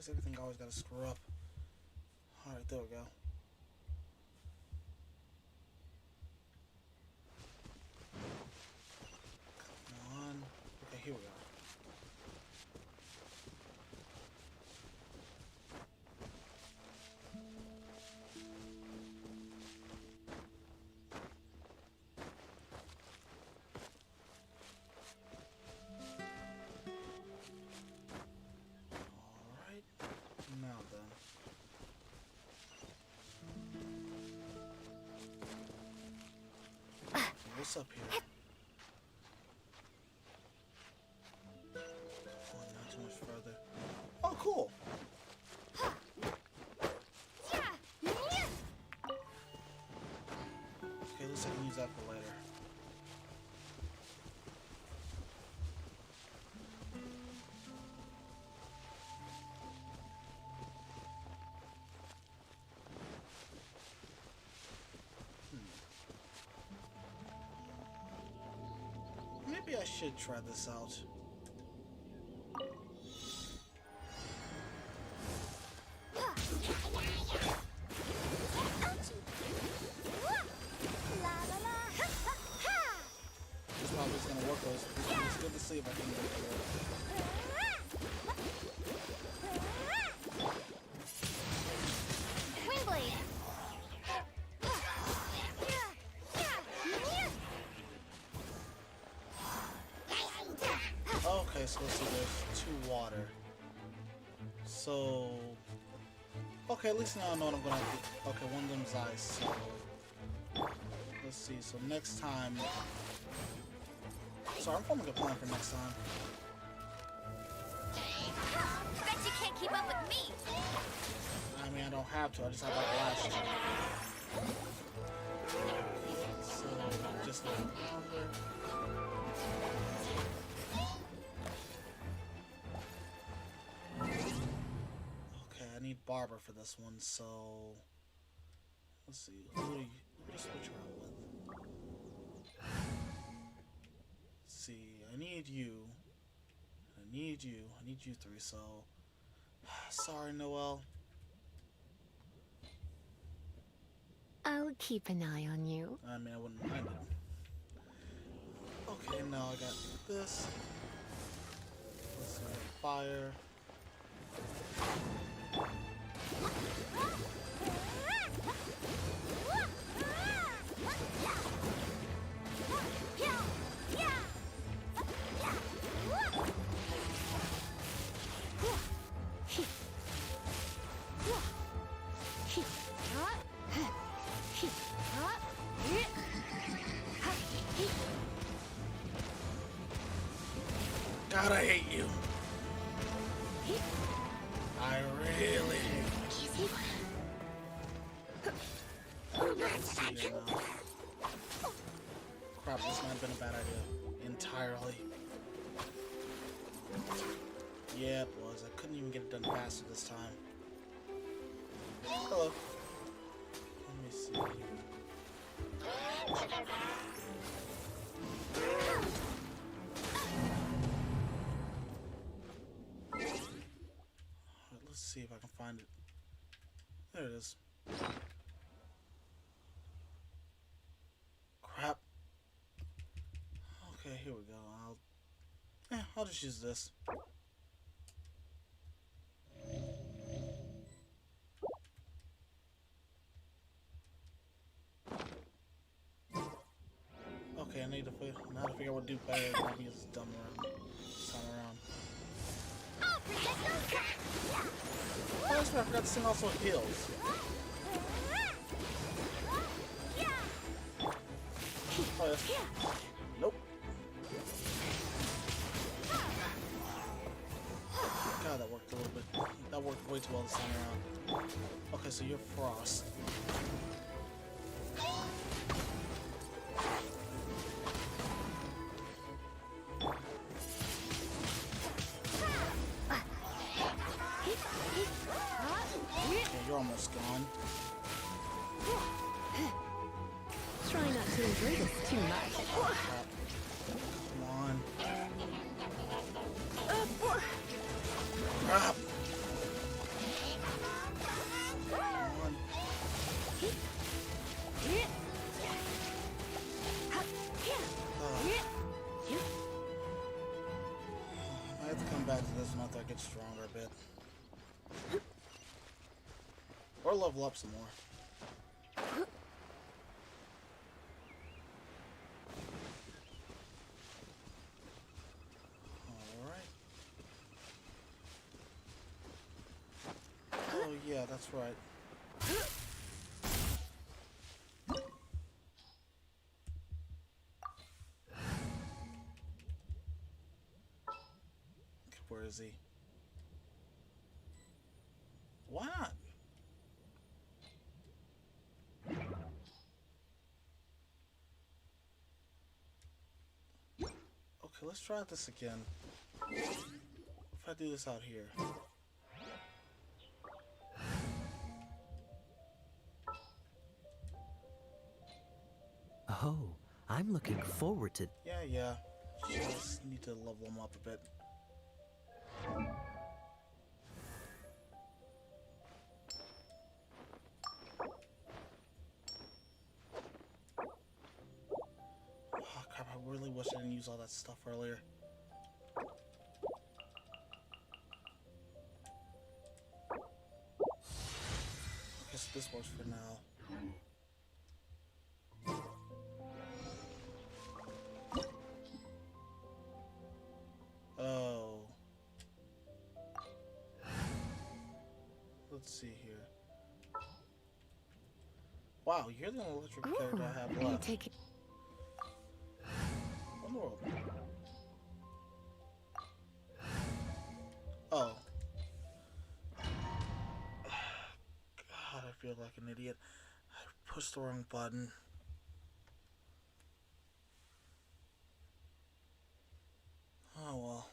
is everything always gotta screw up? Alright, there we go. Come on. Okay, here we go. Alright, now then. What's up here? Oh, not too much further. Oh, cool. Okay, looks like I can use that for later. Maybe I should try this out. This probably is gonna work. It's good to see if I can get it. Okay, so let's see, there's 2 water. So... okay, at least now I know what I'm gonna do. Okay, one of them's ice, so... let's see, so next time... sorry, I'm forming a plan for next time. Bet you can't keep up with me! I mean, I don't have to, I just have that last time. So, just a little longer. I need Barber for this one, so let's see. Who do you switch around with? Let's see. I need you. I need you. I need you 3. So sorry, Noelle. I'll keep an eye on you. I mean, I wouldn't mind it. Okay, now I got this. Let's see. Fire. God, I hate you. I really hate you. Crap, this might have been a bad idea. Entirely. Yeah, it was. I couldn't even get it done faster this time. Hello. Let me see here. Let's see if I can find it. There it is. Crap. Okay, here we go. I'll just use this. Okay, I need to figure out what to do better than I use this dumb around. Oh, that's right, I forgot this thing also heals. Oh, yes. Nope. God, that worked a little bit. That worked way too well this time around. Okay, so you're Frost. You're almost gone. Try not to enjoy this too much. Come on. Crap. after I get stronger a bit. Or level up some more. Alright. Oh yeah, that's right. Where is he? Why not? Okay, let's try this again. If I do this out here. Oh, I'm looking forward to... Yeah. Just need to level him up a bit. Oh crap, I really wish I didn't use all that stuff earlier. I guess this works for now. Oh. Let's see here. Wow, you're the only electric character I have you left. take it. One world. Oh. God, I feel like an idiot. I pushed the wrong button. Oh well.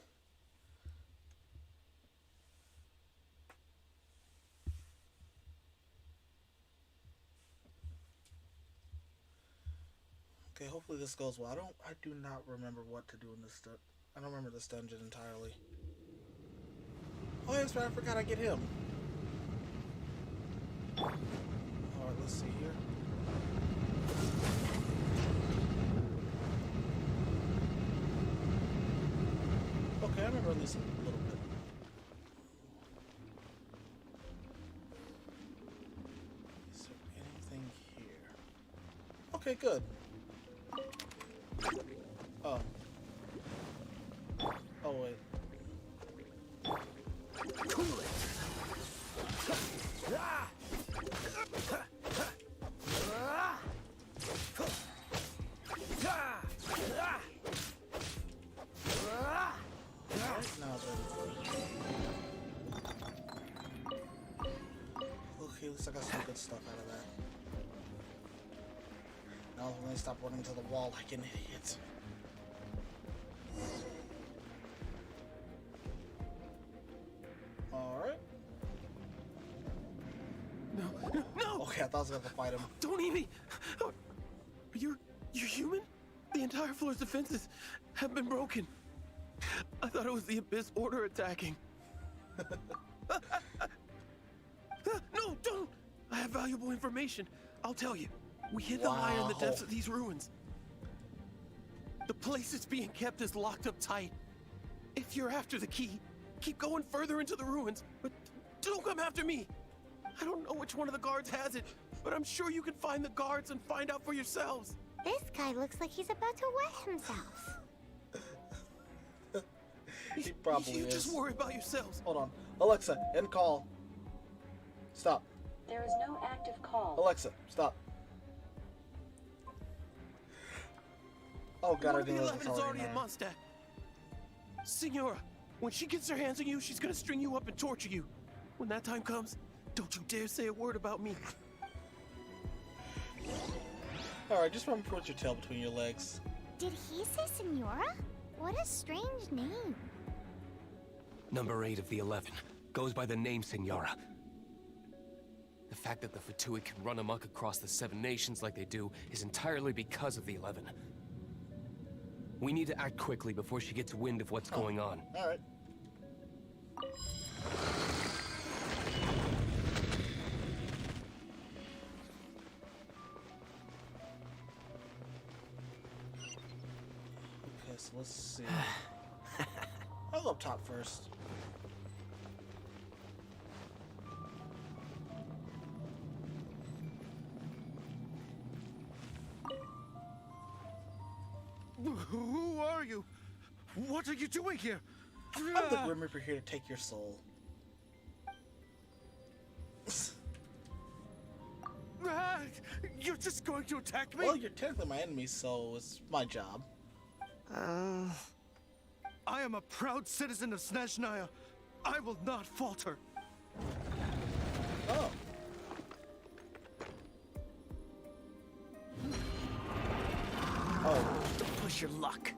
Okay, hopefully this goes well. I do not remember what to do in this I don't remember this dungeon entirely. Oh, yes, right, I forgot I get him. Alright, let's see here. Okay, I remember at least a little bit. Is there anything here? Okay, good. Oh. Oh, wait. Cool it! Now then. Okay, at least I got some good stuff out of that. Now when I stop running to the wall like an idiot. Alright. No! Okay, I thought I was gonna have to fight him. Don't eat me! You're human? The entire floor's defenses have been broken. I thought it was the Abyss Order attacking. No, don't! I have valuable information. I'll tell you. We hid the liar in the depths of these ruins. The place it's being kept is locked up tight. If you're after the key, keep going further into the ruins, but don't come after me. I don't know which one of the guards has it, but I'm sure you can find the guards and find out for yourselves. This guy looks like he's about to wet himself. He probably you is. just worry about yourselves. Hold on. Alexa, end call. Stop. There is no active call. Alexa, stop. Oh god, I One of the didn't know 11 this is already already at Mondstadt. Senora, when she gets her hands on you, she's gonna string you up and torture you. When that time comes, don't you dare say a word about me. Alright, just remember to put your tail between your legs. Did he say Senora? What a strange name. Number 8 of the 11 goes by the name Senora. The fact that the Fatui can run amok across the 7 nations like they do is entirely because of the 11. We need to act quickly before she gets wind of what's going on. Alright. Okay, so let's see. I'll go up top first. Who are you? What are you doing here? I'm the Grim Reaper here to take your soul. You're just going to attack me? Well, you're technically my enemy, so it's my job. I am a proud citizen of Snezhnaya. I will not falter. Oh. Oh. Push your luck.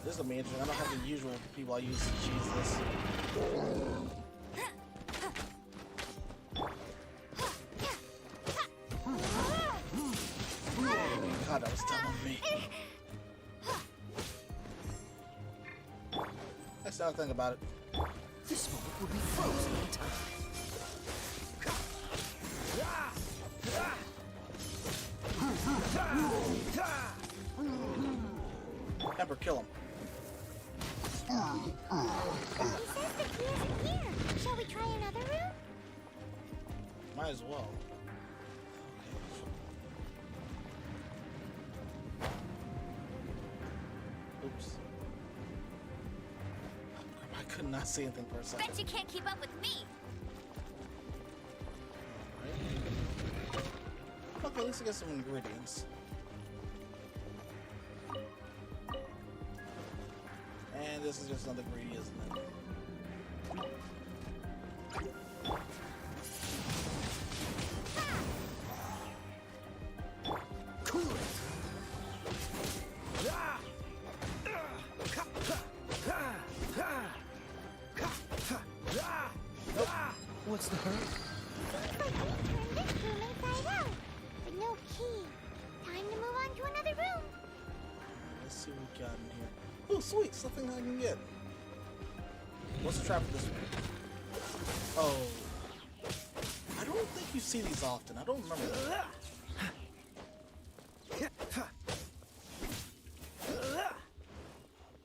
This is gonna be interesting. I don't have the usual people I use to cheese this. God, that was dumb of me. That's another thing about it. This moment will be frozen in time. Emperor, kill him. He says the key isn't here. Shall we try another room? Might as well. Oops. I could not see anything for a second. Bet you can't keep up with me. Alright. Okay, at least I get some ingredients. And this is just another greedy, isn't it? What's the hurry? Looks like we turned this room inside out. But no key. Time to move on to another room. Let's see what we got in here. Oh, sweet, something I can get. What's the trap for this one? Oh. I don't think you see these often. I don't remember that.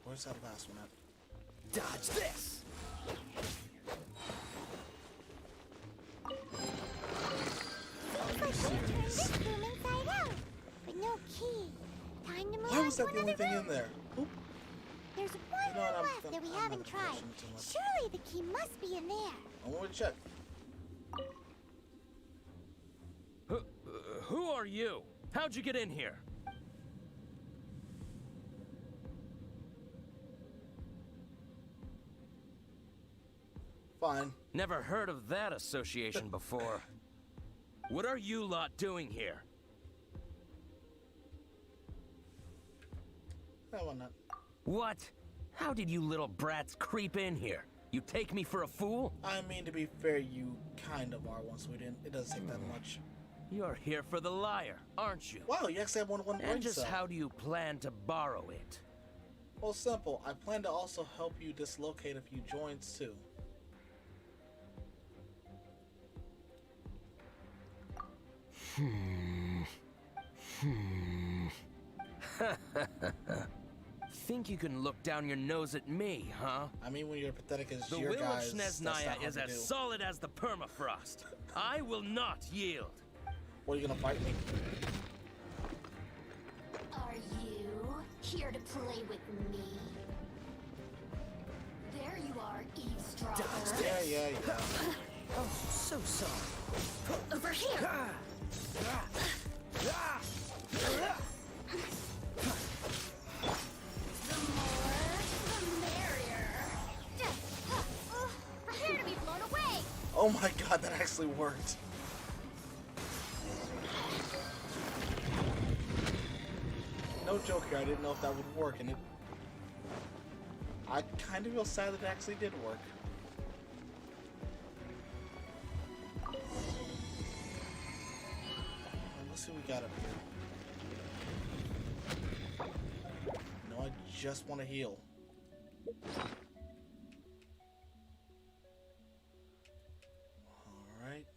Where's that last one at? Dodge this! Looks like we turned this room inside out. But no key. Time to move Why on was to that the another only thing room. in there? Oop. There's one You know what, room I'm- left that we I'm haven't not gonna tried. question it too much. Surely the key must be in there. I want to check. Who are you? How'd you get in here? Fine. Never heard of that association before. What are you lot doing here? Why not? What? How did you little brats creep in here? You take me for a fool? I mean, to be fair, you kind of are one, Sweden. It doesn't take that much. You're here for the lyre, aren't you? Wow, you actually have one brain And just cell. how do you plan to borrow it? Well, simple. I plan to also help you dislocate a few joints, too. Think you can look down your nose at me, huh? I mean, when you're pathetic as The your will of guys, that's not Snezhnaya hard is to as do. solid as the permafrost. I will not yield. What, are you gonna fight me? Are you here to play with me? There you are, eavesdropper. Yeah. Oh, so sorry. Over here. The more, the merrier. Prepare to be blown away. Oh my god, that actually worked. No joke here, I didn't know if that would work, and I kind of feel sad that it actually did work. Let's see what we got up here. No, I just want to heal. Alright.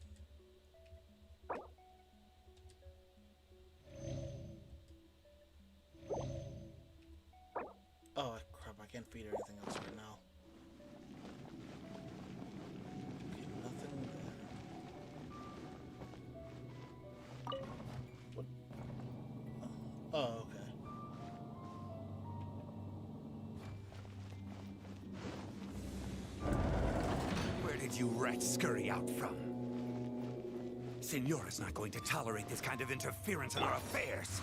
Oh crap, I can't feed her anything else right now. you rats scurry out from. Signora's not going to tolerate this kind of interference in our affairs.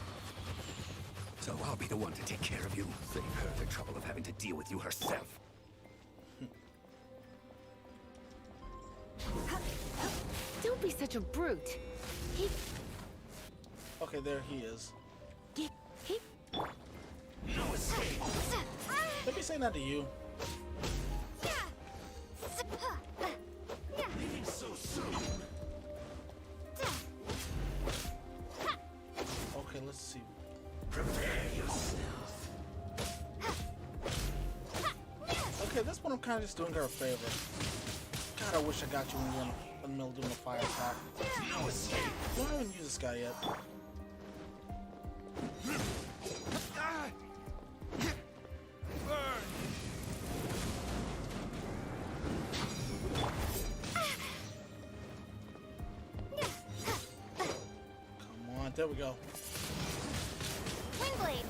So I'll be the one to take care of you. Save her the trouble of having to deal with you herself. Don't be such a brute. Okay, there he is. No escape! Let me say that to you. Leaving so soon! Okay, let's see. Prepare yourself. Okay, this one I'm kind of just doing her a favor. God, I wish I got you when you were in the middle of doing a fire attack. No escape! I haven't used this guy yet. Come on, there we go. Windblade.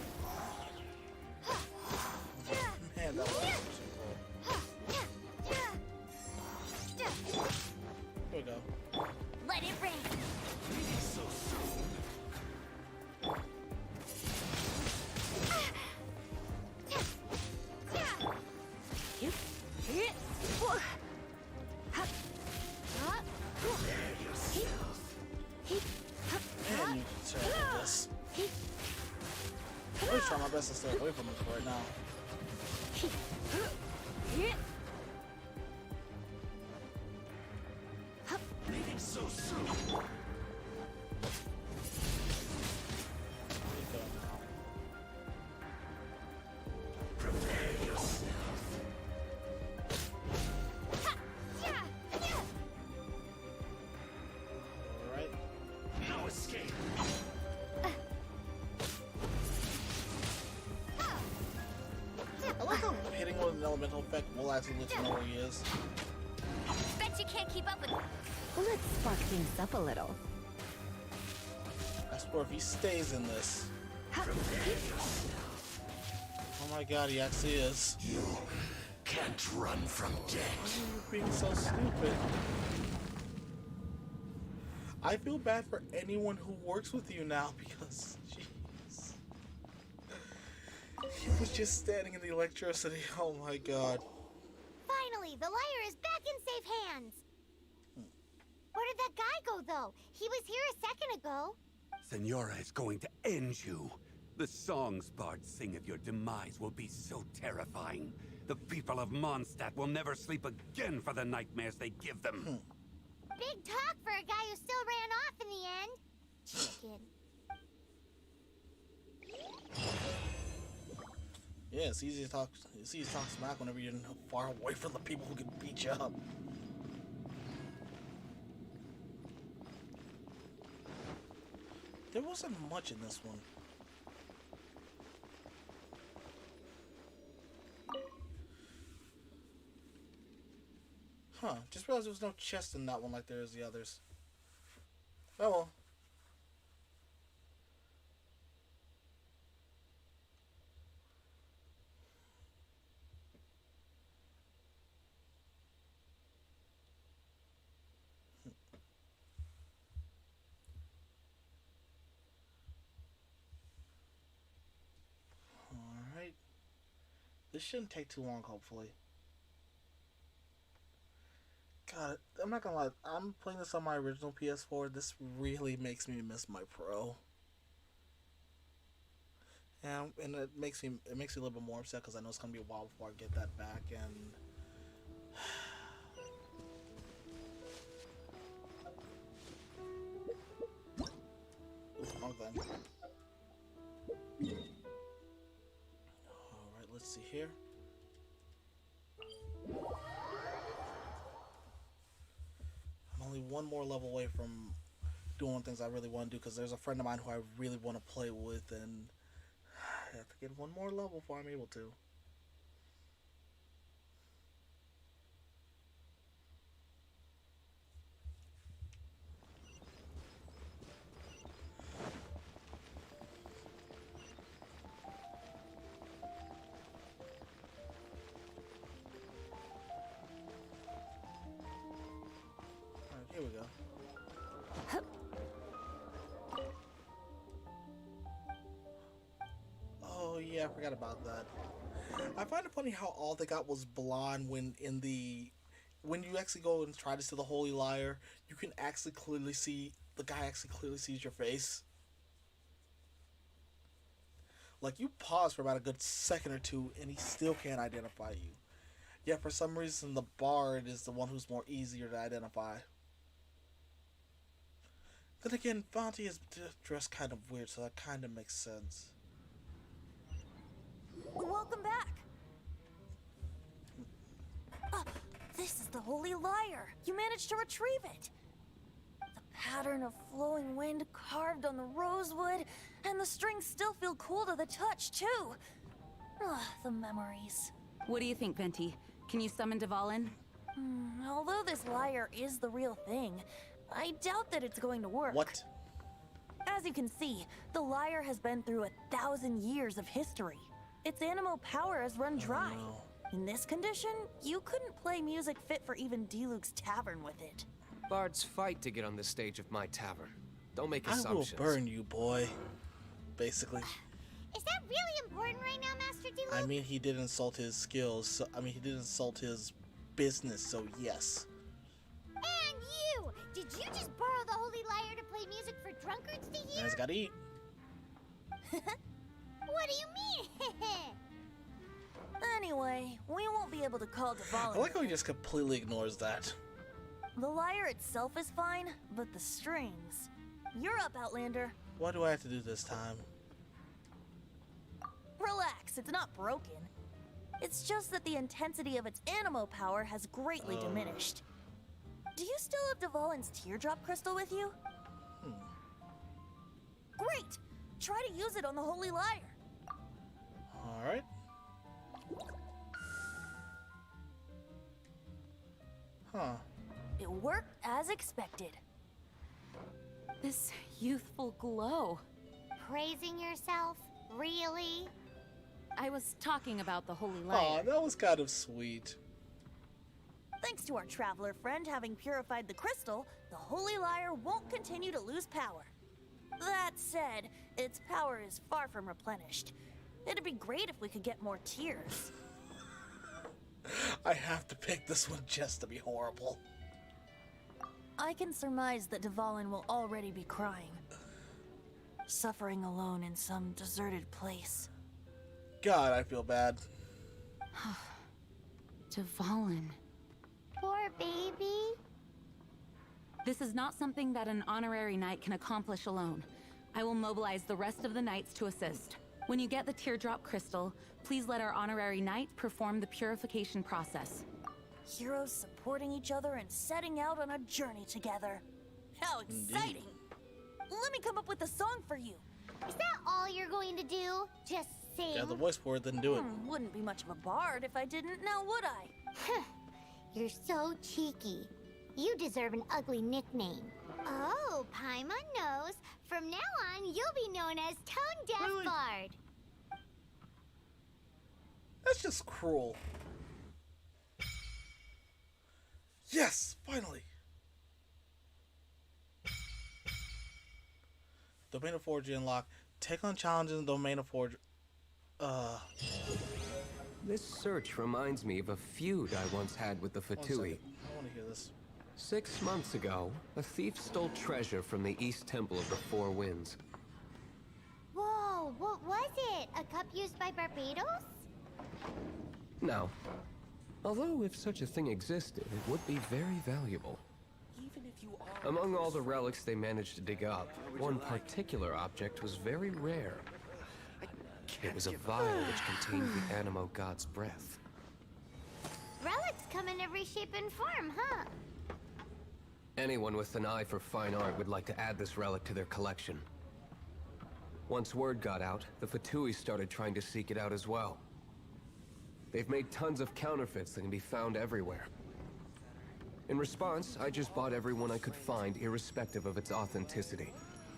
Man, that was so cool. Here we go. Let it rain. Leaving so soon! Prepare yourself. Man, you deserve this. I'm really trying my best to stay away from this right now. Leaving so soon! Here we go now. Prepare yourself. Alright. No escape! I like how hitting with an elemental effect will actually let you know where he is. Bet you can't keep up with Let's spark things up a little. I swear if he stays in this. Prepare yourself. Oh my god, he actually is. You can't run from death. You're being so stupid. I feel bad for anyone who works with you now because, jeez. He was just standing in the electricity. Oh my god. Finally, the lyre is back in safe hands. Where did that guy go, though? He was here a second ago. Senora is going to end you. The songs bards sing of your demise will be so terrifying. The people of Mondstadt will never sleep again for the nightmares they give them. Big talk for a guy who still ran off in the end. Chicken. Yeah, it's easy to talk smack whenever you're far away from the people who can beat you up. There wasn't much in this one. Huh, just realized there was no chest in that one like there is the others. Oh well. Alright. This shouldn't take too long, hopefully. God, I'm not gonna lie, I'm playing this on my original PS4. This really makes me miss my Pro. And it makes me a little bit more upset because I know it's gonna be a while before I get that back. And wrong thing. All right, let's see here. I'm only one more level away from doing things I really want to do because there's a friend of mine who I really want to play with, and I have to get one more level before I'm able to. I forgot about that. I find it funny how all they got was blonde when when you actually go and try to see the Holy Liar, you can actually clearly see the guy actually clearly sees your face. Like you pause for about a good second or two and he still can't identify you. Yet for some reason the bard is the one who's more easier to identify. Then again, Fonty is dressed kind of weird, so that kind of makes sense. Welcome back. This is the Holy Lyre. You managed to retrieve it. The pattern of flowing wind carved on the rosewood, and the strings still feel cool to the touch, too. The memories. What do you think, Venti? Can you summon Dvalin? Although this lyre is the real thing, I doubt that it's going to work. What? As you can see, the lyre has been through 1,000 years of history. Its animal power has run dry. Oh, no. In this condition, you couldn't play music fit for even Diluc's tavern with it. Bards fight to get on the stage of my tavern. Don't make assumptions. I will burn you, boy. Basically. Is that really important right now, Master Diluc? I mean, he did insult his skills. So, I mean, he did insult his business, so yes. And you! Did you just borrow the Holy Lyre to play music for drunkards to hear? Man's gotta eat. What do you mean? Anyway, we won't be able to call Dvalin. I like how he just completely ignores that. The lyre itself is fine, but the strings. You're up, Outlander. What do I have to do this time? Relax, it's not broken. It's just that the intensity of its animo power has greatly diminished. Do you still have Dvalin's teardrop crystal with you? Great! Try to use it on the Holy Lyre. Alright. Huh. It worked as expected. This youthful glow. Praising yourself? Really? I was talking about the Holy Aw, Lyre. that was kind of sweet. Thanks to our traveler friend having purified the crystal, the Holy Lyre won't continue to lose power. That said, its power is far from replenished. It'd be great if we could get more tears. I have to pick this one just to be horrible. I can surmise that Dvalin will already be crying. Suffering alone in some deserted place. God, I feel bad. Dvalin. Poor baby. This is not something that an honorary knight can accomplish alone. I will mobilize the rest of the knights to assist. When you get the teardrop crystal, please let our honorary knight perform the purification process. Heroes supporting each other and setting out on a journey together. How exciting! Let me come up with a song for you. Is that all you're going to do? Just sing? Yeah, the voice for it, then do it. Wouldn't be much of a bard if I didn't, now would I? You're so cheeky. You deserve an ugly nickname. Oh, Paimon knows. From now on, you'll be known as Tone Deaf Really? Bard. That's just cruel. Yes, finally. Domain of Forge unlocked. Take on challenges in Domain of Forge. This search reminds me of a feud I once had with the One Fatui. second. I want to hear this. 6 months ago, a thief stole treasure from the East Temple of the Four Winds. Whoa, what was it? A cup used by Barbados? No. Although if such a thing existed, it would be very valuable. Even if you are... Among all the relics they managed to dig up, one particular object was very rare. It was a vial which contained the Animo God's breath. Relics come in every shape and form, huh? Anyone with an eye for fine art would like to add this relic to their collection. Once word got out, the Fatui started trying to seek it out as well. They've made tons of counterfeits that can be found everywhere. In response, I just bought every one I could find, irrespective of its authenticity.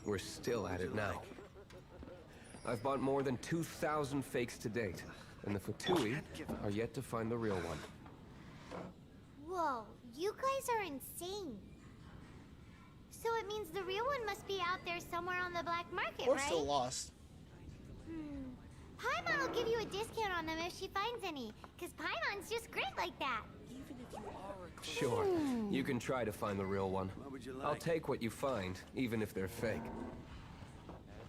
We're still at it now. I've bought more than 2,000 fakes to date, and the Fatui are yet to find the real one. Whoa, you guys are insane. So it means the real one must be out there somewhere on the black market, Or right? still lost. Paimon will give you a discount on them if she finds any, because Paimon's just great like that. Sure, you can try to find the real one. What would you like? I'll take what you find, even if they're fake.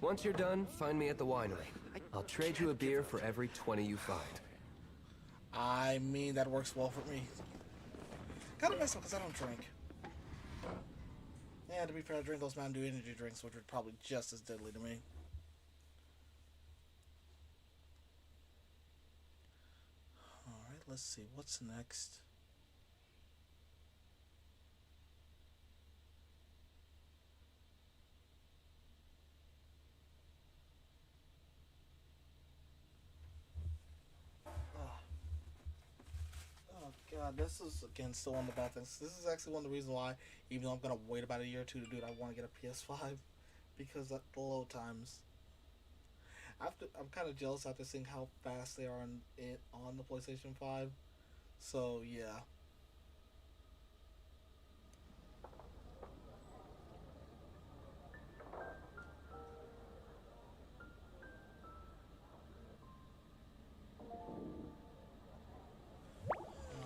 Once you're done, find me at the winery. I'll trade you a beer for every 20 you find. I mean, that works well for me. Gotta mess up because I don't drink. Yeah, to be fair, I drink those Mountain Dew energy drinks, which are probably just as deadly to me. Alright, let's see. What's next? Oh god, this is again still one of the bad things. This is actually one of the reasons why, even though I'm gonna wait about a year or two to do it, I want to get a PS5 because of the load times. I'm kind of jealous after seeing how fast they are on the PlayStation 5. So yeah.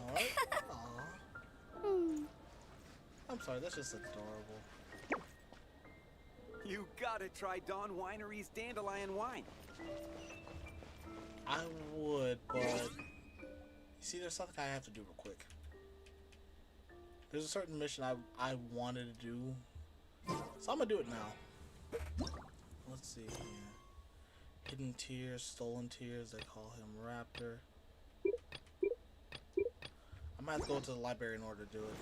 Alright. Aw. I'm sorry, that's just adorable. You gotta try Dawn Winery's Dandelion Wine. I would, but you see, there's something I have to do real quick. There's a certain mission I wanted to do, so I'm gonna do it now. Let's see here. Hidden Tears, Stolen Tears. They call him Raptor. I might have to go to the library in order to do it.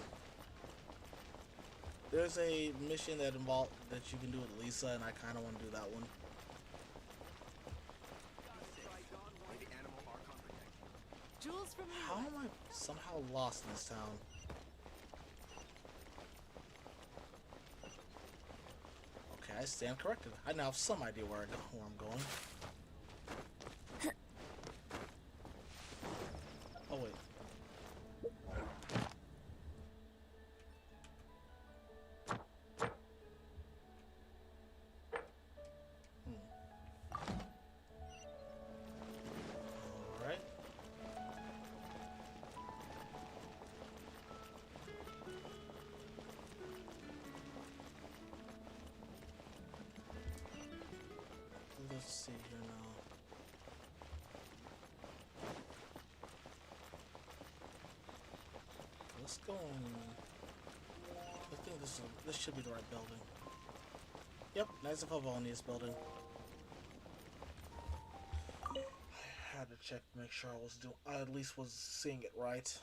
There's a mission that you can do with Lisa, and I kind of want to do that one. How am I somehow lost in this town? Okay, I stand corrected. I now have some idea where I'm going. Oh wait. Alright. Let's see here now. Let's go in. I think this should be the right building. Yep, nice Favonius building. I had to check to make sure I at least was seeing it right.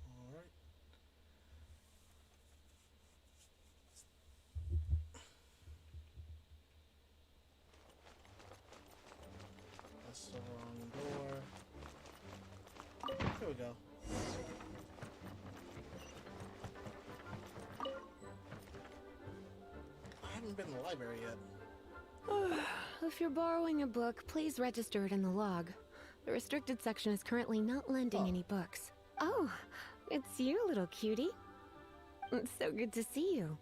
Alright. That's the wrong door. There we go. I haven't been in the library yet. If you're borrowing a book, please register it in the log. The restricted section is currently not lending any books. Oh, it's you, little cutie. It's so good to see you.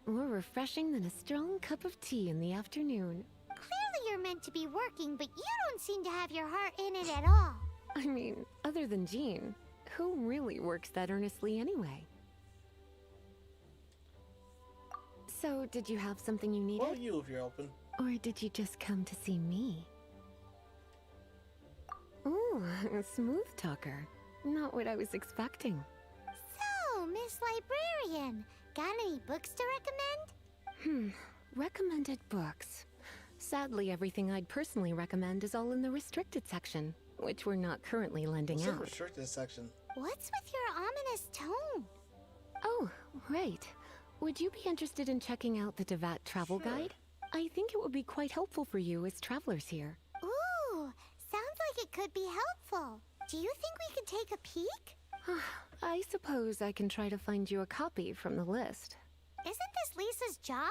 More refreshing than a strong cup of tea in the afternoon. Clearly you're meant to be working, but you don't seem to have your heart in it at all. I mean, other than Jean, who really works that earnestly anyway? So, did you have something you needed? Well, you if you're open. Or did you just come to see me? Ooh, a smooth talker. Not what I was expecting. So, Miss Librarian, got any books to recommend? Recommended books. Sadly, everything I'd personally recommend is all in the restricted section, which we're not currently lending What's the out. restricted section? What's with your ominous tone? Oh, right. Would you be interested in checking out the Devat travel guide? I think it would be quite helpful for you as travelers here. Ooh, sounds like it could be helpful. Do you think we could take a peek? I suppose I can try to find you a copy from the list. Isn't this Lisa's job?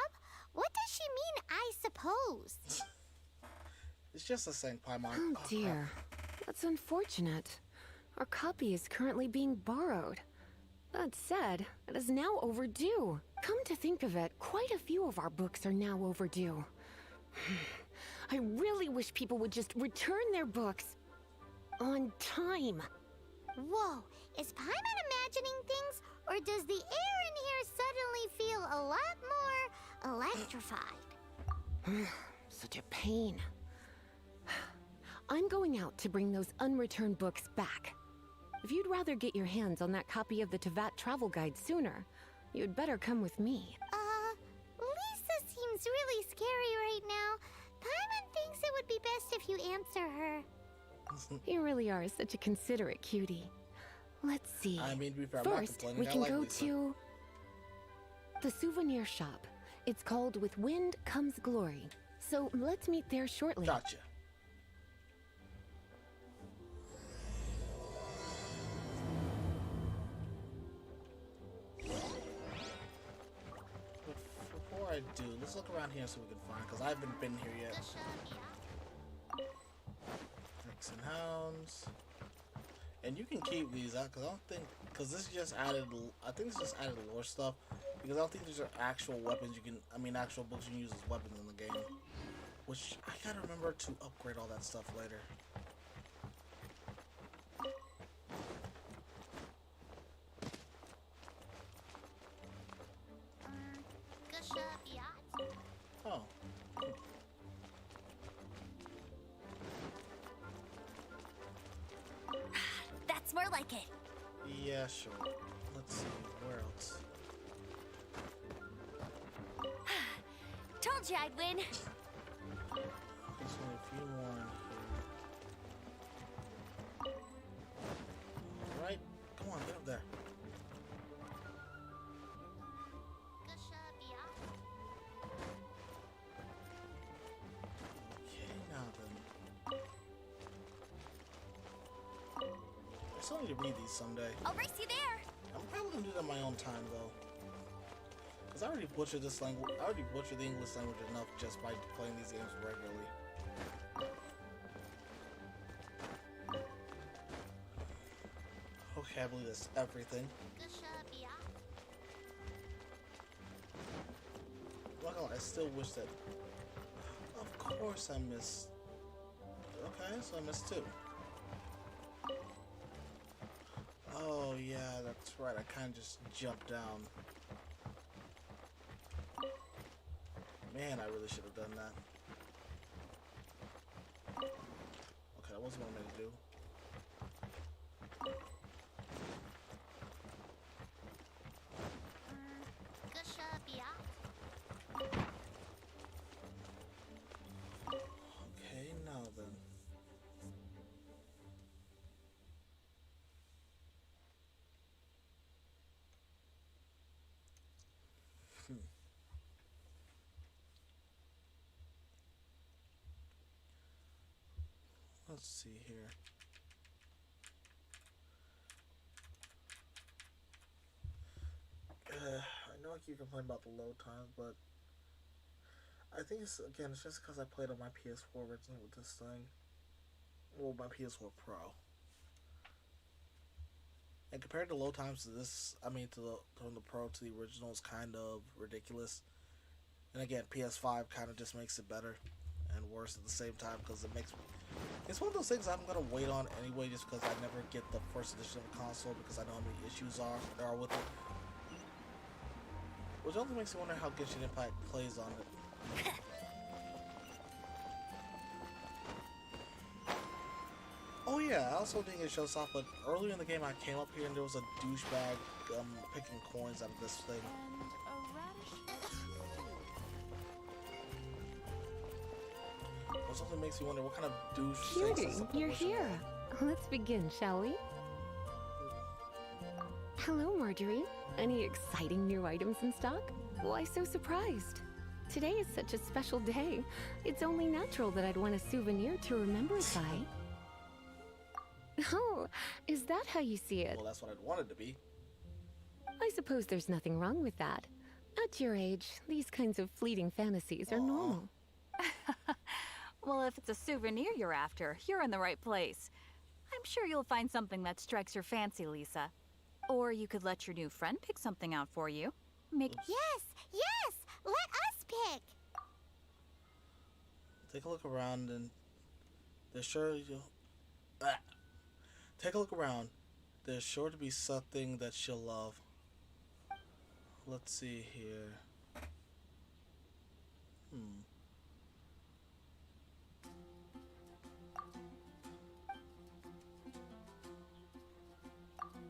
What does she mean, I suppose? It's just the same Paimon. Oh crap. dear. That's unfortunate. Our copy is currently being borrowed. That said, it is now overdue. Come to think of it, quite a few of our books are now overdue. I really wish people would just return their books on time. Whoa, is Paimon imagining things, or does the air in here suddenly feel a lot more electrified? Such a pain. I'm going out to bring those unreturned books back. If you'd rather get your hands on that copy of the Tevat travel guide sooner, you'd better come with me. Lisa seems really scary right now. Paimon thinks it would be best if you answer her. You really are such a considerate cutie. Let's see. I mean, to be fair, I'm not First, complaining. we I can like go Lisa. to the souvenir shop. It's called With Wind Comes Glory. So let's meet there shortly. Gotcha. Before I do, let's look around here so we can find, because I haven't been here yet. Hacks and Hounds. And you can keep these out, because I don't think, because this just added, I think this just added lore stuff, because I don't think these are actual weapons you can, I mean actual books you can use as weapons in the game. Which, I gotta remember to upgrade all that stuff later. Oh. That's more like it. Yeah, sure. Let's see, where else? Told you I'd win. There's only a few more in here. Alright, come on, get up there. Okay, now then. I still need to read these someday. I'll race you there. I'm probably gonna do that on my own time though. Cause I already butchered this language. I already butchered the English language enough just by playing these games regularly. Okay, I believe that's everything. Not gonna lie, I still wish that. Of course I missed. Okay, so I missed two. Oh yeah, that's right. I kind of just jumped down. Man, I really should have done that. Okay, that wasn't what I meant to do. Okay, now then. Let's see here. I know I keep complaining about the load times, but I think it's just because I played on my PS4 originally with this thing. Well, my PS4 Pro. And compared to load times to this, I mean, from the Pro to the original is kind of ridiculous. And again, PS5 kind of just makes it better and worse at the same time because it's one of those things I'm gonna wait on anyway, just because I never get the first edition of the console because I know how many issues there are with it. Which also makes me wonder how Genshin Impact plays on it. Oh yeah, I also didn't get shows off, but earlier in the game I came up here and there was a douchebag picking coins out of this thing. Which also makes me wonder what kind of douche Cutie, thinks this you're is here. Let's begin, shall we? Hello, Marjorie. Any exciting new items in stock? Why so surprised? Today is such a special day. It's only natural that I'd want a souvenir to remember it by. Oh, is that how you see it? Well, that's what I'd want it to be. I suppose there's nothing wrong with that. At your age, these kinds of fleeting fantasies are normal. Well, if it's a souvenir you're after, you're in the right place. I'm sure you'll find something that strikes your fancy, Lisa. Or you could let your new friend pick something out for you. Make Yes, yes! Let us pick! Take a look around and there's sure you'll... Take a look around. There's sure to be something that she'll love. Let's see here.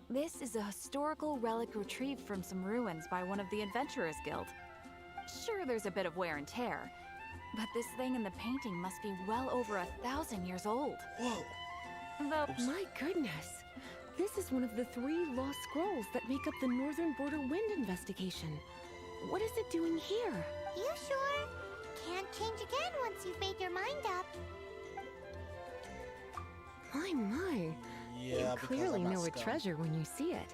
This is a historical relic retrieved from some ruins by one of the Adventurers Guild. Sure, there's a bit of wear and tear, but this thing in the painting must be well over 1,000 years old. Whoa! Though, My goodness! This is one of the 3 lost scrolls that make up the Northern Border Wind investigation. What is it doing here? You sure? Can't change again once you've made your mind up. My. Yeah, You because clearly I'm not know a scum. treasure when you see it.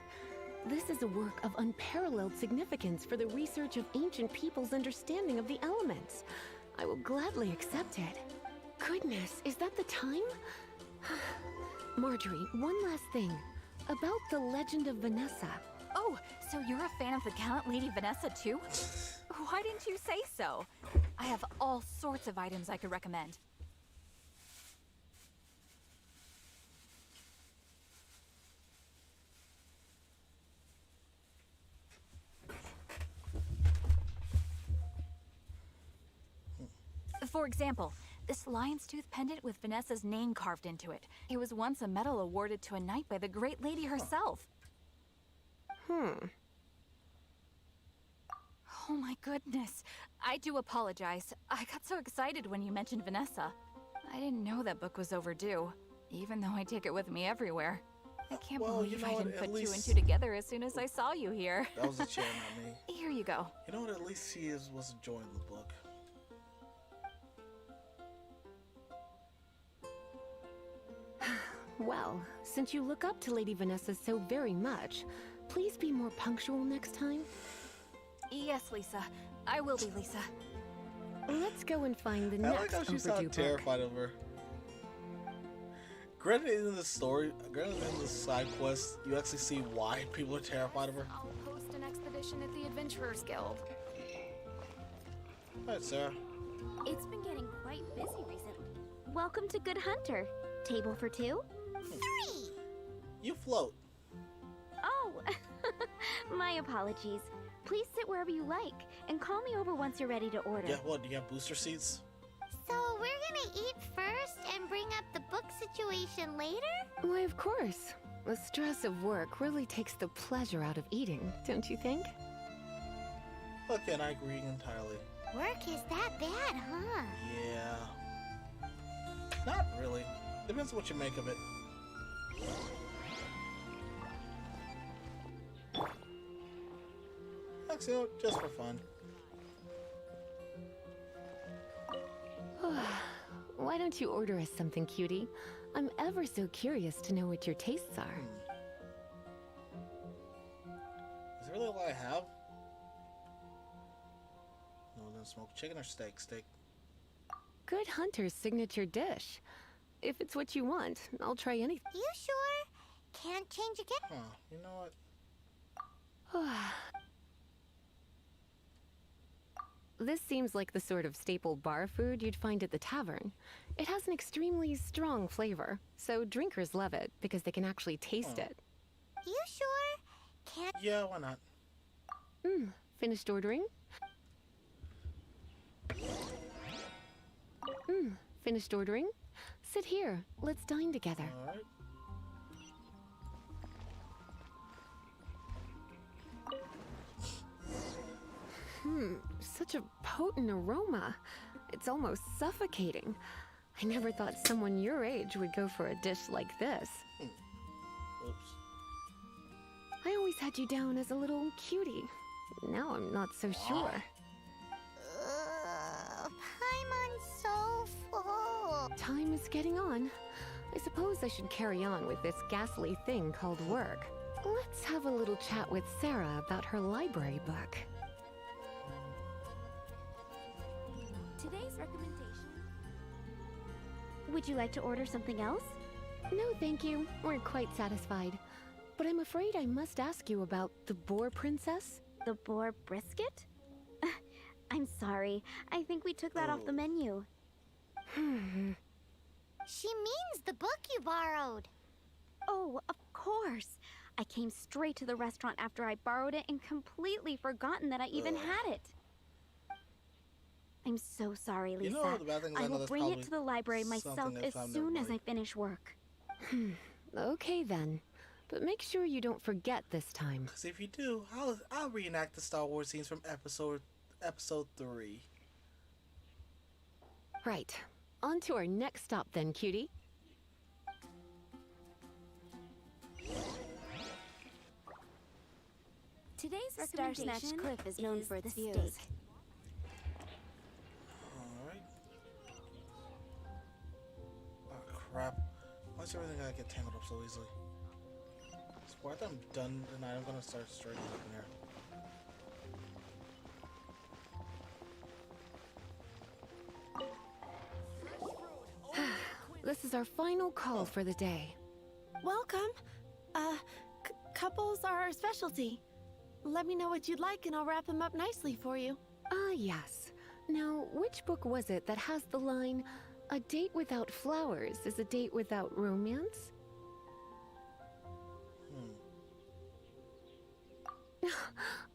This is a work of unparalleled significance for the research of ancient people's understanding of the elements. I will gladly accept it. Goodness, is that the time? Marjorie, one last thing. About the legend of Vanessa. oh, so you're a fan of the gallant Lady Vanessa too? Why didn't you say so? I have all sorts of items I could recommend. For example, this lion's tooth pendant with Vanessa's name carved into it. It was once a medal awarded to a knight by the great lady herself. Oh my goodness. I do apologize. I got so excited when you mentioned Vanessa. I didn't know that book was overdue, even though I take it with me everywhere. I can't Well, you believe know I what, didn't at put two and least- two together as soon as I saw you here. That was a chair, not me. Here you go. You know what? At least she was enjoying the book. Well, since you look up to Lady Vanessa so very much, please be more punctual next time. Yes, Lisa. I will be, Lisa. Let's go and find the I like next how she overdue sounded book. terrified of her. Granted, in the story, granted in the side quest, you actually see why people are terrified of her. I'll host an expedition at the Adventurers Guild. Alright, Sarah. It's been getting quite busy recently. Welcome to Good Hunter. Table for 2? 3! You float. Oh, my apologies. Please sit wherever you like, and call me over once you're ready to order. Yeah, what? Do you have booster seats? So we're gonna eat first and bring up the book situation later? Why, of course. The stress of work really takes the pleasure out of eating, don't you think? Okay, and I agree entirely. Work is that bad, huh? Yeah. Not really. Depends on what you make of it. Actually, just for fun. Why don't you order us something, cutie? I'm ever so curious to know what your tastes are. Is it really all I have? No, then smoked chicken or steak? Steak. Good Hunter's signature dish. If it's what you want, I'll try anything. You sure? Can't change again? Huh, you know what? This seems like the sort of staple bar food you'd find at the tavern. It has an extremely strong flavor, so drinkers love it because they can actually taste it. You sure? Can't... Yeah, why not? Finished ordering? Finished ordering? Sit here. Let's dine together. Alright. Such a potent aroma. It's almost suffocating. I never thought someone your age would go for a dish like this. Oops. I always had you down as a little cutie. Now I'm not so sure. Paimon's so full. Time is getting on. I suppose I should carry on with this ghastly thing called work. Let's have a little chat with Sarah about her library book. Today's recommendation. Would you like to order something else? No, thank you. We're quite satisfied. But I'm afraid I must ask you about the boar princess. The boar brisket? I'm sorry. I think we took that off the menu. She means the book you borrowed. Oh, of course. I came straight to the restaurant after I borrowed it and completely forgotten that I even had it. I'm so sorry, Lisa. You know, the bad thing is I will that's bring it to the library myself as soon as I finish work. Okay then. But make sure you don't forget this time. Because if you do, I'll reenact the Star Wars scenes from episode 3. Right. On to our next stop then, cutie. Today's Star Snatch Cliff is known for its views. Alright. Oh crap. Why is everything gotta get tangled up so easily? Before I'm done tonight, I'm gonna start straightening up in here. This is our final call for the day. Welcome. Couples are our specialty. Let me know what you'd like and I'll wrap them up nicely for you. Ah, yes. Now, which book was it that has the line, "A date without flowers is a date without romance"?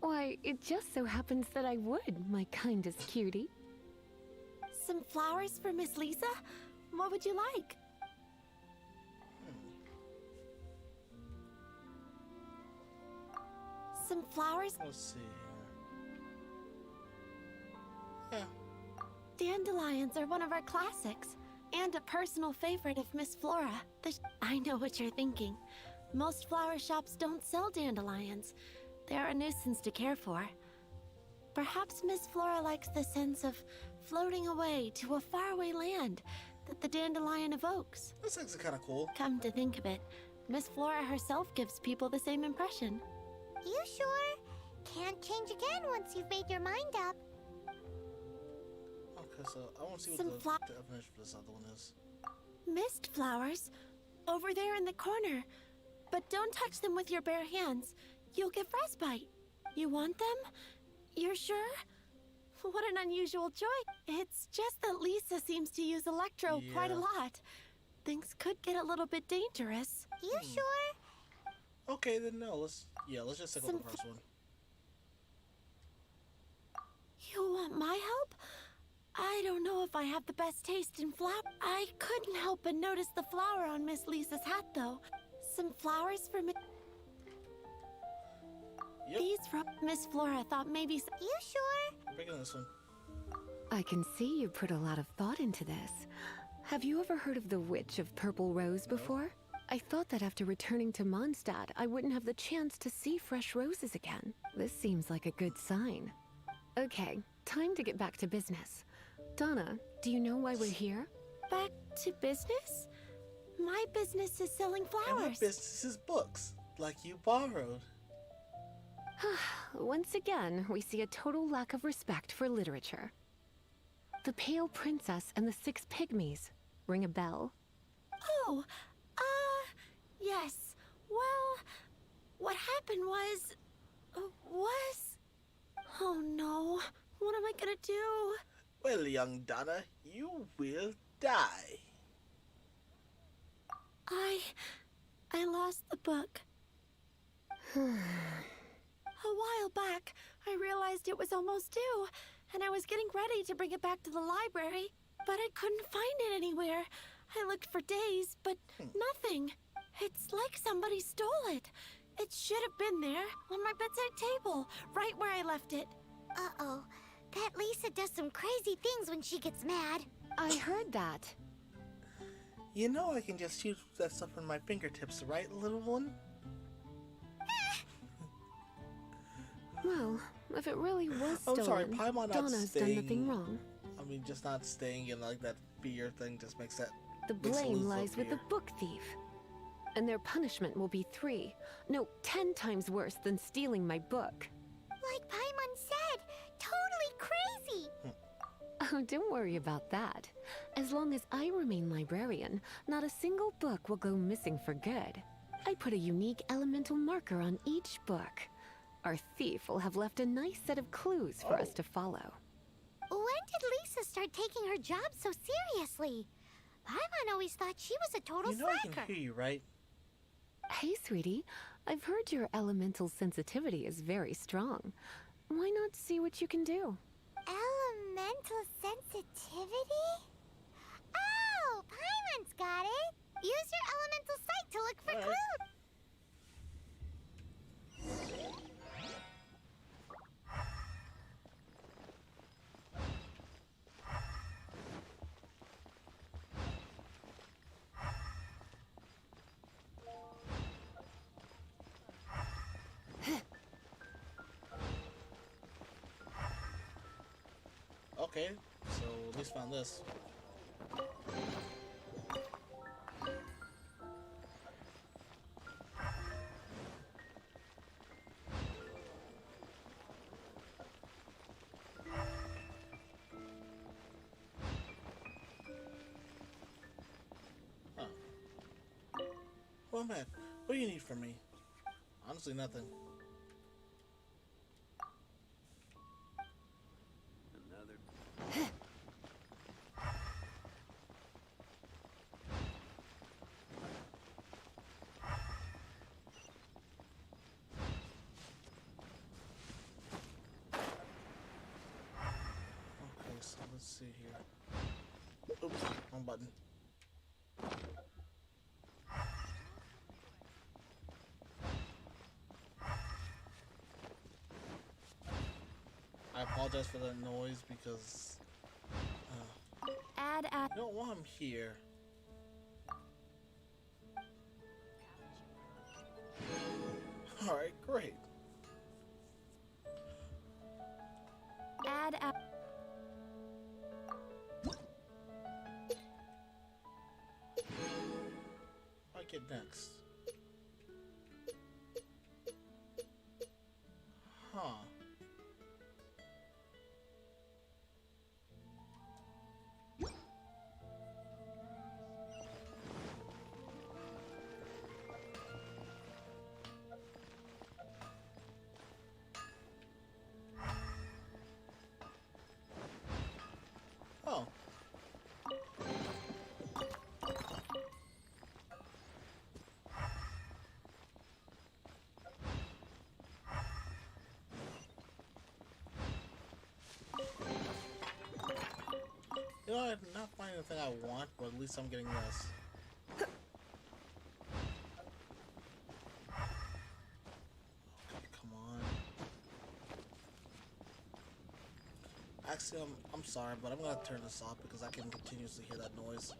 Why, it just so happens that I would, my kindest cutie. Some flowers for Miss Lisa? What would you like? Some flowers? Let's see here. Yeah. Dandelions are one of our classics, and a personal favorite of Miss Flora. I know what you're thinking. Most flower shops don't sell dandelions. They're a nuisance to care for. Perhaps Miss Flora likes the sense of floating away to a faraway land that the dandelion evokes. This thing's kind of cool. Come to think of it, Miss Flora herself gives people the same impression. You sure? Can't change again once you've made your mind up. Okay, so I want to see what Some the definition for this other one is. Mist flowers? Over there in the corner. But don't touch them with your bare hands. You'll get frostbite. You want them? You're sure? What an unusual choice. It's just that Lisa seems to use Electro quite a lot. Things could get a little bit dangerous. You sure? Okay, then no. Let's just stick with the first one. You want my help? I don't know if I have the best taste in flower. I couldn't help but notice the flower on Miss Lisa's hat, though. Some flowers for Miss... Yep. These from Miss Flora thought maybe... You sure? I'm picking this one. I can see you put a lot of thought into this. Have you ever heard of the Witch of Purple Rose before? I thought that after returning to Mondstadt, I wouldn't have the chance to see fresh roses again. This seems like a good sign. Okay, time to get back to business. Donna, do you know why we're here? Back to business? My business is selling flowers. And my business is books, like you borrowed. Once again, we see a total lack of respect for literature. The Pale Princess and the Six Pygmies. Ring a bell? Oh, yes. Well, what happened was... Oh no, what am I gonna do? Well, young Donna, you will die. I lost the book. A while back, I realized it was almost due, and I was getting ready to bring it back to the library, but I couldn't find it anywhere. I looked for days, but nothing. It's like somebody stole it. It should have been there, on my bedside table, right where I left it. Uh-oh. That Lisa does some crazy things when she gets mad. I heard that. You know I can just use that stuff on my fingertips, right, little one? Well, if it really was stolen, I'm sorry, Paimon not Donna's staying, done nothing wrong. I mean, just not staying in like that fear thing just makes that... The blame lies with the book thief. And their punishment will be 10 times worse than stealing my book. Like Paimon said, totally crazy. Oh, don't worry about that. As long as I remain librarian, not a single book will go missing for good. I put a unique elemental marker on each book. Our thief will have left a nice set of clues for us to follow. When did Lisa start taking her job so seriously? Paimon always thought she was a total You know I slacker. can hear you, right? Hey, sweetie. I've heard your elemental sensitivity is very strong. Why not see what you can do? Elemental sensitivity? Oh, Paimon's got it. Use your elemental sight to look for clues. Okay, so at least found this. Huh. Well, man, what do you need from me? Honestly, nothing. Okay, so let's see here. Oops, wrong button. I apologize for the noise because Add I don't want him here. Alright, great. add I get next. Huh. Oh. You know, I'm not finding the thing I want, but at least I'm getting this. Okay, come on. Actually, I'm sorry, but I'm gonna turn this off because I can continuously hear that noise.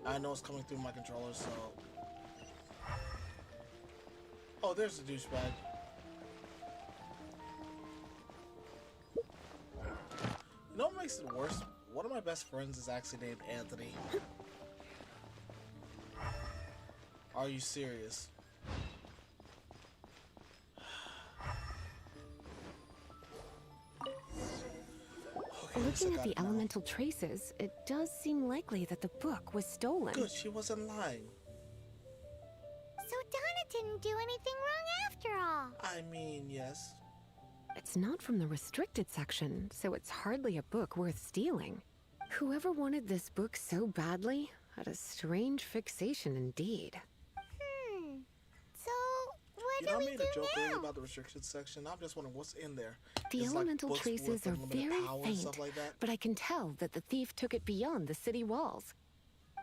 I know it's coming through my controller, so... Oh, there's the douchebag. You know what makes it worse? One of my best friends is actually named Anthony. Are you serious? Okay, Looking at the elemental traces, it does seem likely that the book was stolen. Good, she wasn't lying. So Donna didn't do anything wrong after all. I mean, yes. It's not from the restricted section, so it's hardly a book worth stealing. Whoever wanted this book so badly had a strange fixation indeed. So, what You know, I do we made do a joke earlier now? about the restricted section. I'm just wondering what's in there. The Is, like, elemental books traces with are unlimited very power and faint, stuff like that? but I can tell that the thief took it beyond the city walls.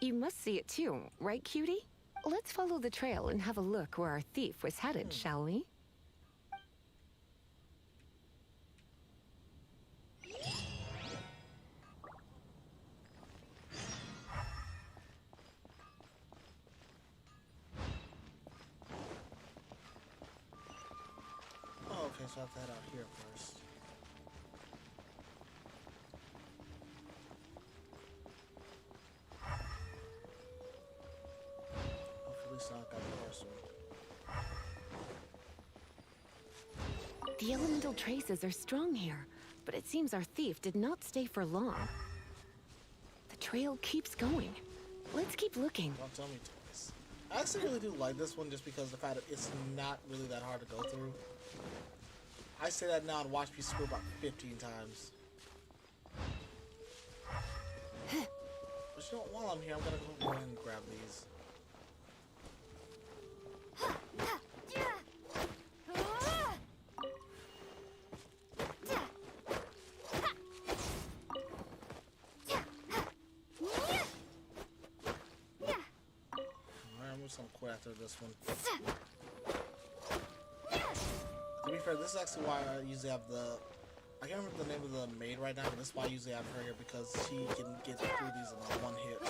You must see it too, right, cutie? Let's follow the trail and have a look where our thief was headed, shall we? Oh, okay, so I have to head out here first. Hopefully, it's not got the first one. The elemental traces are strong here, but it seems our thief did not stay for long. The trail keeps going. Let's keep looking. Don't tell me twice. I actually really do like this one just because of the fact that it's not really that hard to go through. I say that now and watch me screw about 15 times. But you know, while I'm here, I'm gonna go ahead and grab these. I'm quit after this one. To be fair, this is actually why I usually have the... I can't remember the name of the maid right now, but this is why I usually have her here, because she can get through these in one hit.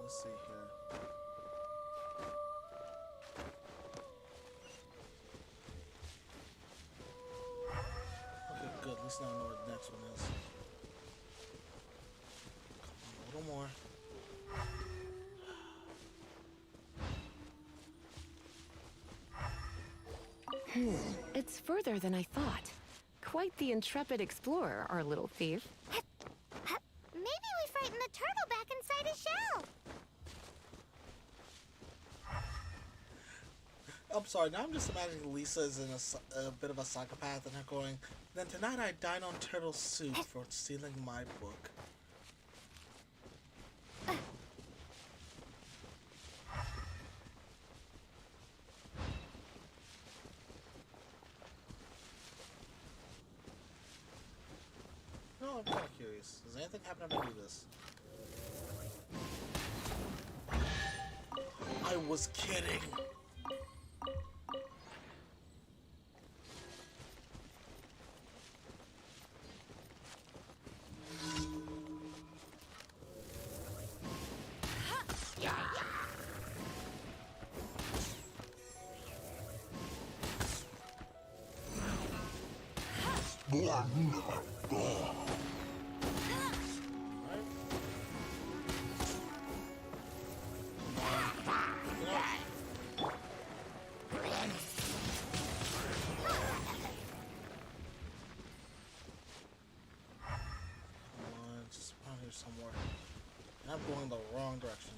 Let's see here. Good, at least now I know what the next one is. Come on, a little more. It's further than I thought. Quite the intrepid explorer, our little thief. Maybe we frightened the turtle back inside his shell. I'm sorry, now I'm just imagining Lisa is in a bit of a psychopath and her going, then tonight I dine on turtle soup for stealing my book. No, I'm kind of curious. Does anything happen if I do this? I was kidding. Somewhere. And I'm going the wrong direction.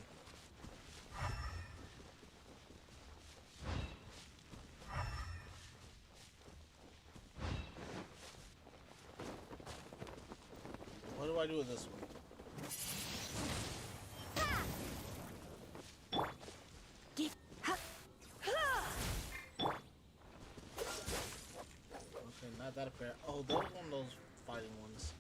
What do I do with this one? Okay, not that apparent. Oh, those one of those fighting ones.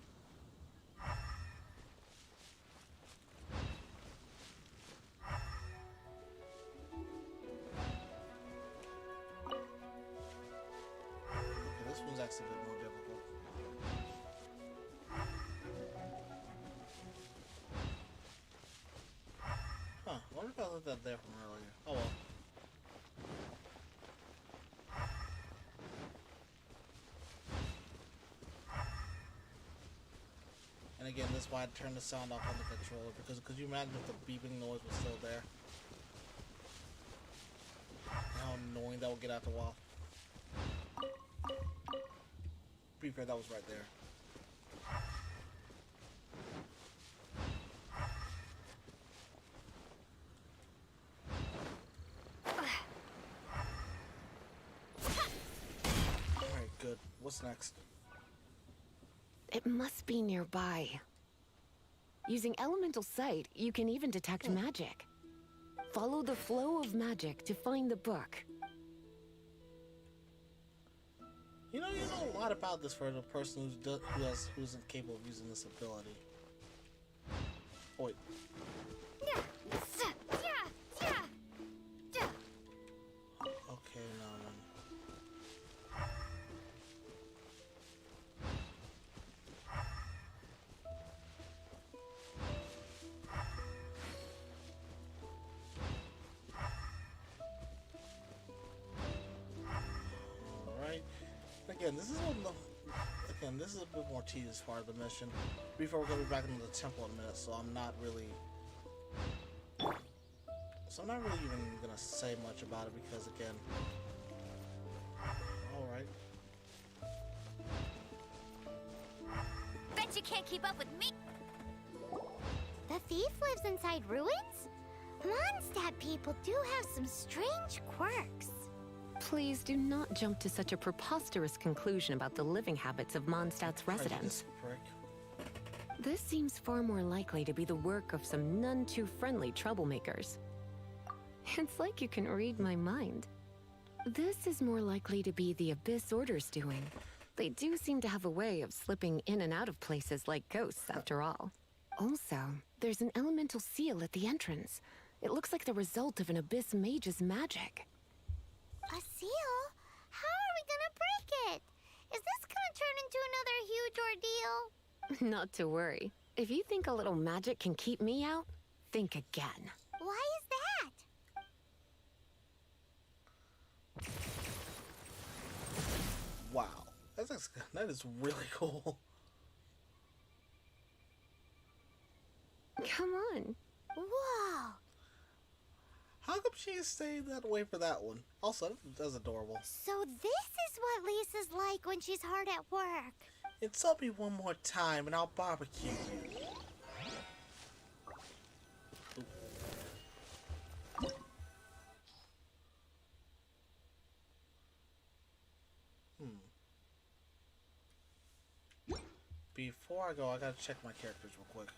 This one's actually a bit more difficult. Huh, I wonder if I left that there from earlier. Oh well. And again, this is why I turned the sound off on the controller, because could you imagine if the beeping noise was still there? And how annoying that would get after a while. To be fair, that was right there. Alright, good. What's next? It must be nearby. Using elemental sight, you can even detect magic. Follow the flow of magic to find the book. You know a lot about this for the person who's incapable of using this ability. Oh, wait. Okay, no. Alright. Again, this is one of the... again, this is a bit more tedious part of the mission. Before we're gonna be back into the temple in a minute, so I'm not really even gonna say much about it because again, all right. Bet you can't keep up with me. The thief lives inside ruins? Mondstadt people do have some strange quirks. Please do not jump to such a preposterous conclusion about the living habits of Mondstadt's residents. This seems far more likely to be the work of some none too friendly troublemakers. It's like you can read my mind. This is more likely to be the Abyss Order's doing. They do seem to have a way of slipping in and out of places like ghosts, after all. Also, there's an elemental seal at the entrance. It looks like the result of an Abyss mage's magic. A seal? How are we gonna break it? Is this gonna turn into another huge ordeal? Not to worry. If you think a little magic can keep me out, think again. Why is that? Wow, that is really cool. Come on. Whoa! How come she stayed that way for that one? Also, that's adorable. So this is what Lisa's like when she's hard at work. Insult me one more time and I'll barbecue you. Before I go, I gotta check my characters real quick.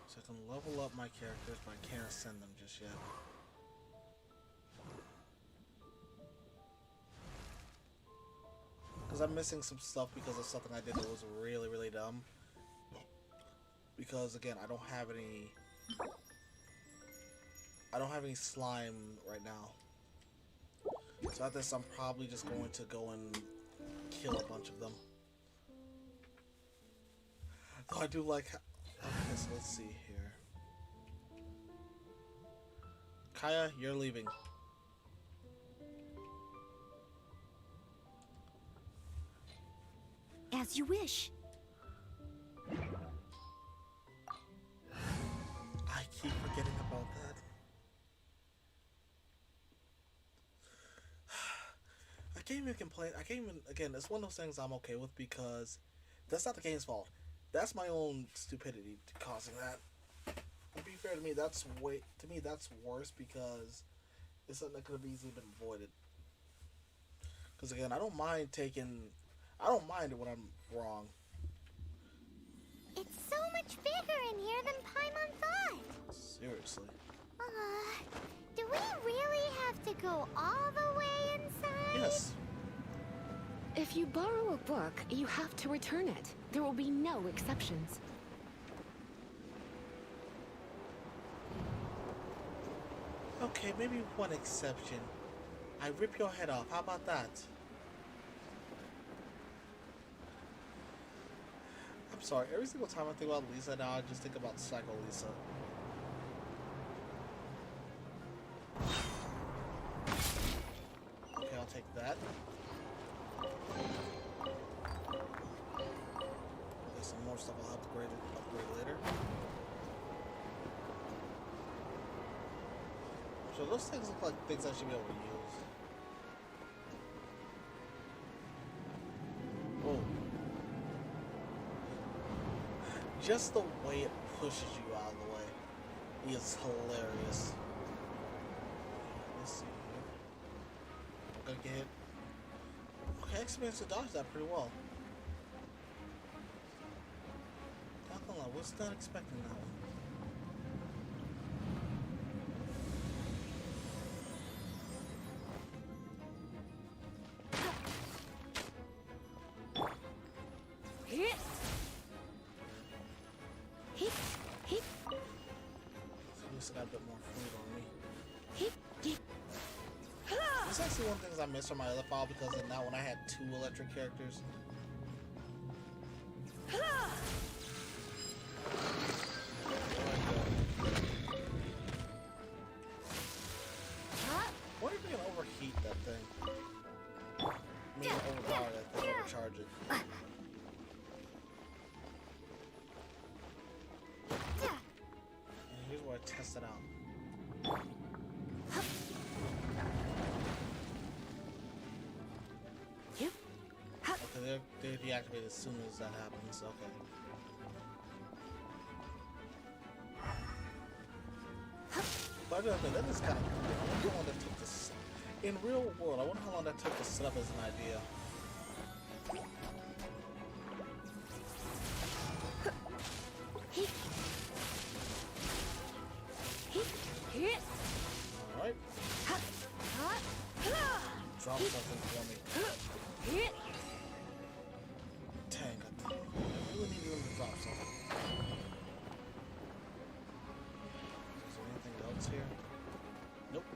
So I can level up my characters, but I can't ascend them just yet. Because I'm missing some stuff because of something I did that was really, really dumb. Because again, I don't have any slime right now. So after this, I'm probably just going to go and kill a bunch of them. Though I do like... Okay, so let's see here. Kaya, you're leaving. As you wish. I keep forgetting about that. I can't even complain. I can't even, again, it's one of those things I'm okay with because that's not the game's fault. That's my own stupidity causing that. To be fair to me, that's worse because it's something that could have easily been avoided. Because again, I don't mind it when I'm wrong. It's so much bigger in here than Paimon thought. Seriously. Do we really have to go all the way inside? Yes. If you borrow a book, you have to return it. There will be no exceptions. Okay, maybe one exception. I rip your head off. How about that? I'm sorry, every single time I think about Lisa now, I just think about Psycho Lisa. Okay, I'll take that. There's some more stuff I'll upgrade later. So those things look like things I should be able to use. Oh. Just the way it pushes you out of the way is hilarious. Let's see here. I'm gonna get hit. Okay, I experienced to dodge that pretty well. Not gonna lie, was not expecting that one. Got a bit more food on me. This is actually one of the things I missed from my other file because of now when I had 2 electric characters. What if we can over test it out. Okay, they're deactivated as soon as that happens. Okay. But I gotta say, that is kind of cool. I wonder how long that took to set. In real world, I wonder how long that took to set up as an idea. Alright. Drop something for me. Dang, I really need them to drop something. Is there anything else here? Nope.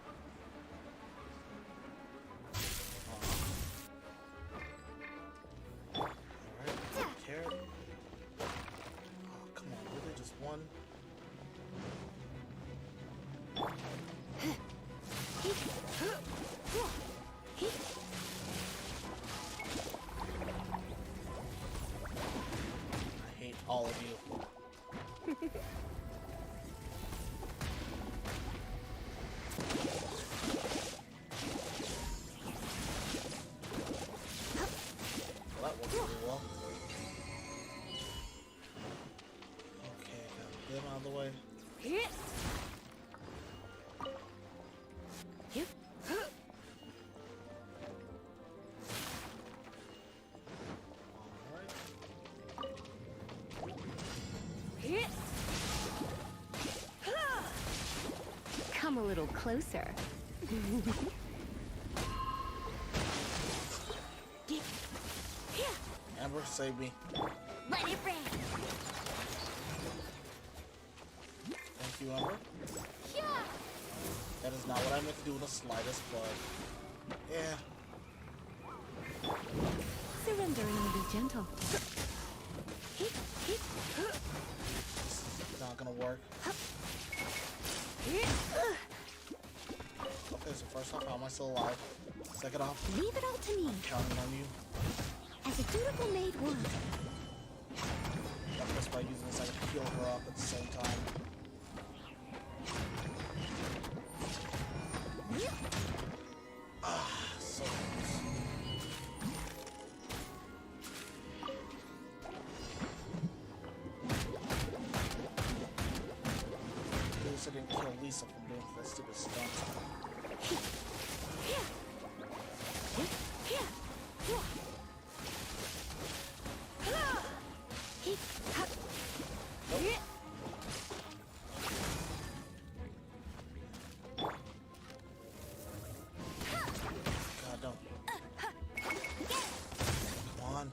Alright, carrot. Oh, come on, really? Just one? I hate all of you. Well, that worked really well. Okay, got them out of the way. Come a little closer. Amber, save me. Let it rain. Thank you, Amber. That is not what I meant to do in the slightest, but yeah. Surrendering will be gentle. It's not gonna work. Okay, so first off, how am I still alive? Second off, Leave it all to me. I'm counting on you. As a dutiful maid would. I guess by using this, I can heal her up at the same time. Ah, so close. At least I didn't kill Lisa from doing that stupid stunt. God, don't. Come on.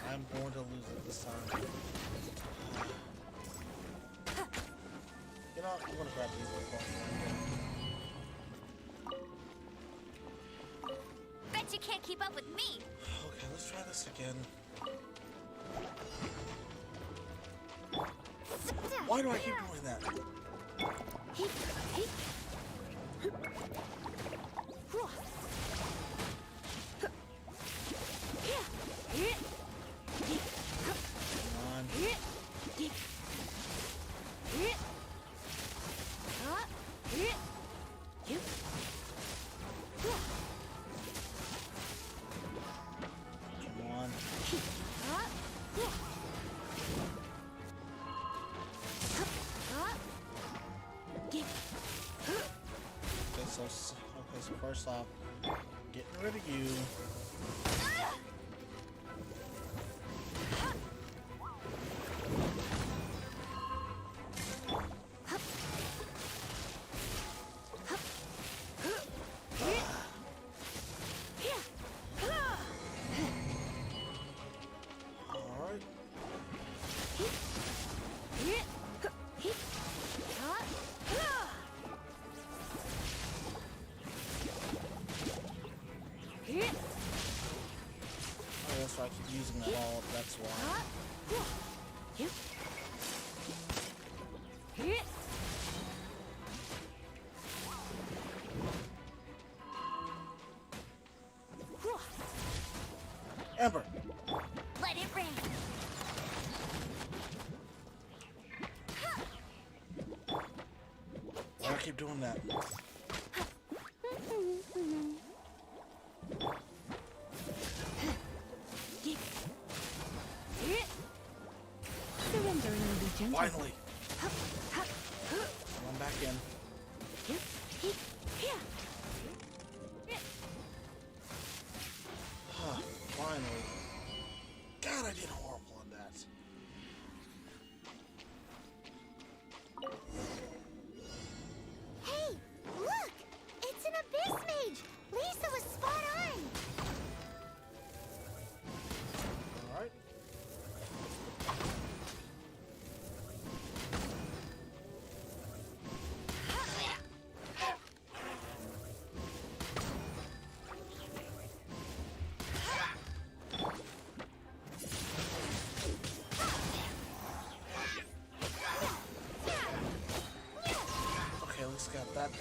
I'm going to lose it this time. You know what? I'm gonna grab these little balls. Bet you can't keep up with me. Okay, let's try this again. Why do I keep doing that? Come on. Come on. Okay, so first off, getting rid of you. Alright. Oh, that's right, I keep using that all, that's why. Amber. Let it rain. I keep doing that. Surrender and I'll be gentle. Finally. Come back in. Finally. God, I did horrible on that. Hey, look! It's an abyss mage! Lisa was spot on! Alright. Okay, at least got that done.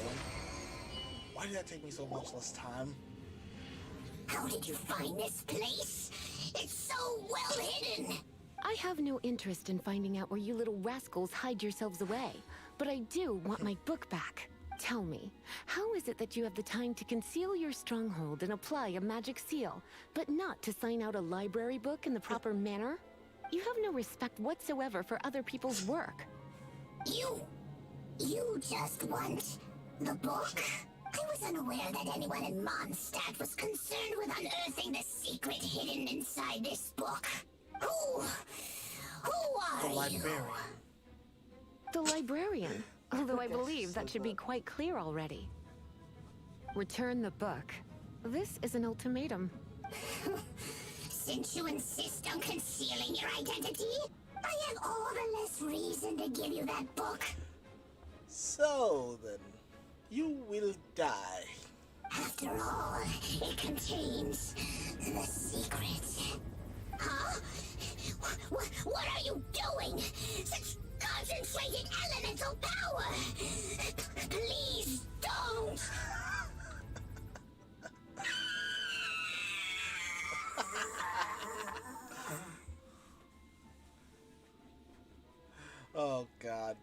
Why did that take me so much less time? How did you find this place? It's so well hidden. I have no interest in finding out where you little rascals hide yourselves away, but I do want my book back. Tell me, how is it that you have the time to conceal your stronghold and apply a magic seal, but not to sign out a library book in the proper manner? You have no respect whatsoever for other people's work. You just want the book. I was unaware that anyone in Mondstadt was concerned with unearthing the secret hidden inside this book. Who are The you? librarian. The librarian, although I believe that should be quite clear already. Return the book. This is an ultimatum. Since you insist on concealing your identity, I have all the less reason to give you that book. So then, you will die. After all, it contains the secret. Huh? What are you doing? Such concentrated elemental power! Please don't! Oh, God.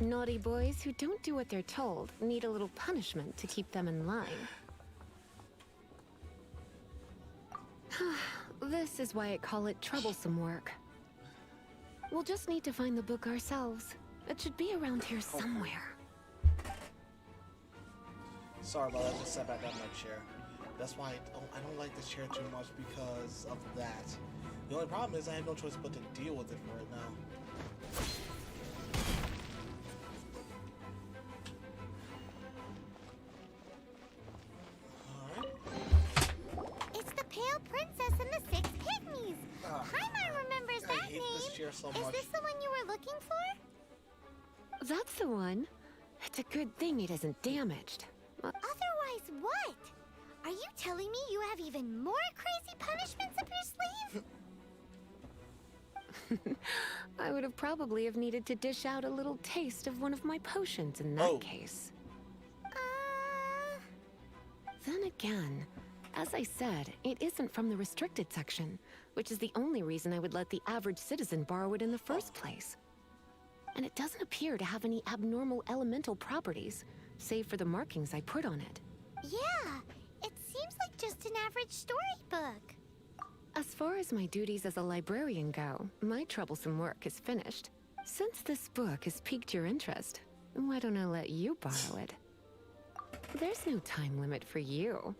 Naughty boys who don't do what they're told need a little punishment to keep them in line. This is why I call it troublesome work. We'll just need to find the book ourselves. It should be around here somewhere. Sorry about that, I just sat back on my chair. That's why I don't like this chair too much because of that. The only problem is I have no choice but to deal with it for right now. It's the Pale Princess and the Six Pygmies! Paimon remembers that hate name! this chair so Is much. this the one you were looking for? That's the one. It's a good thing it isn't damaged. Otherwise, what? Are you telling me you have even more crazy punishments up your sleeve? I would have probably have needed to dish out a little taste of one of my potions in that case. Then again, as I said, it isn't from the restricted section, which is the only reason I would let the average citizen borrow it in the first place. And it doesn't appear to have any abnormal elemental properties, save for the markings I put on it. Yeah, it seems like just an average storybook. As far as my duties as a librarian go, my troublesome work is finished. Since this book has piqued your interest, why don't I let you borrow it? There's no time limit for you.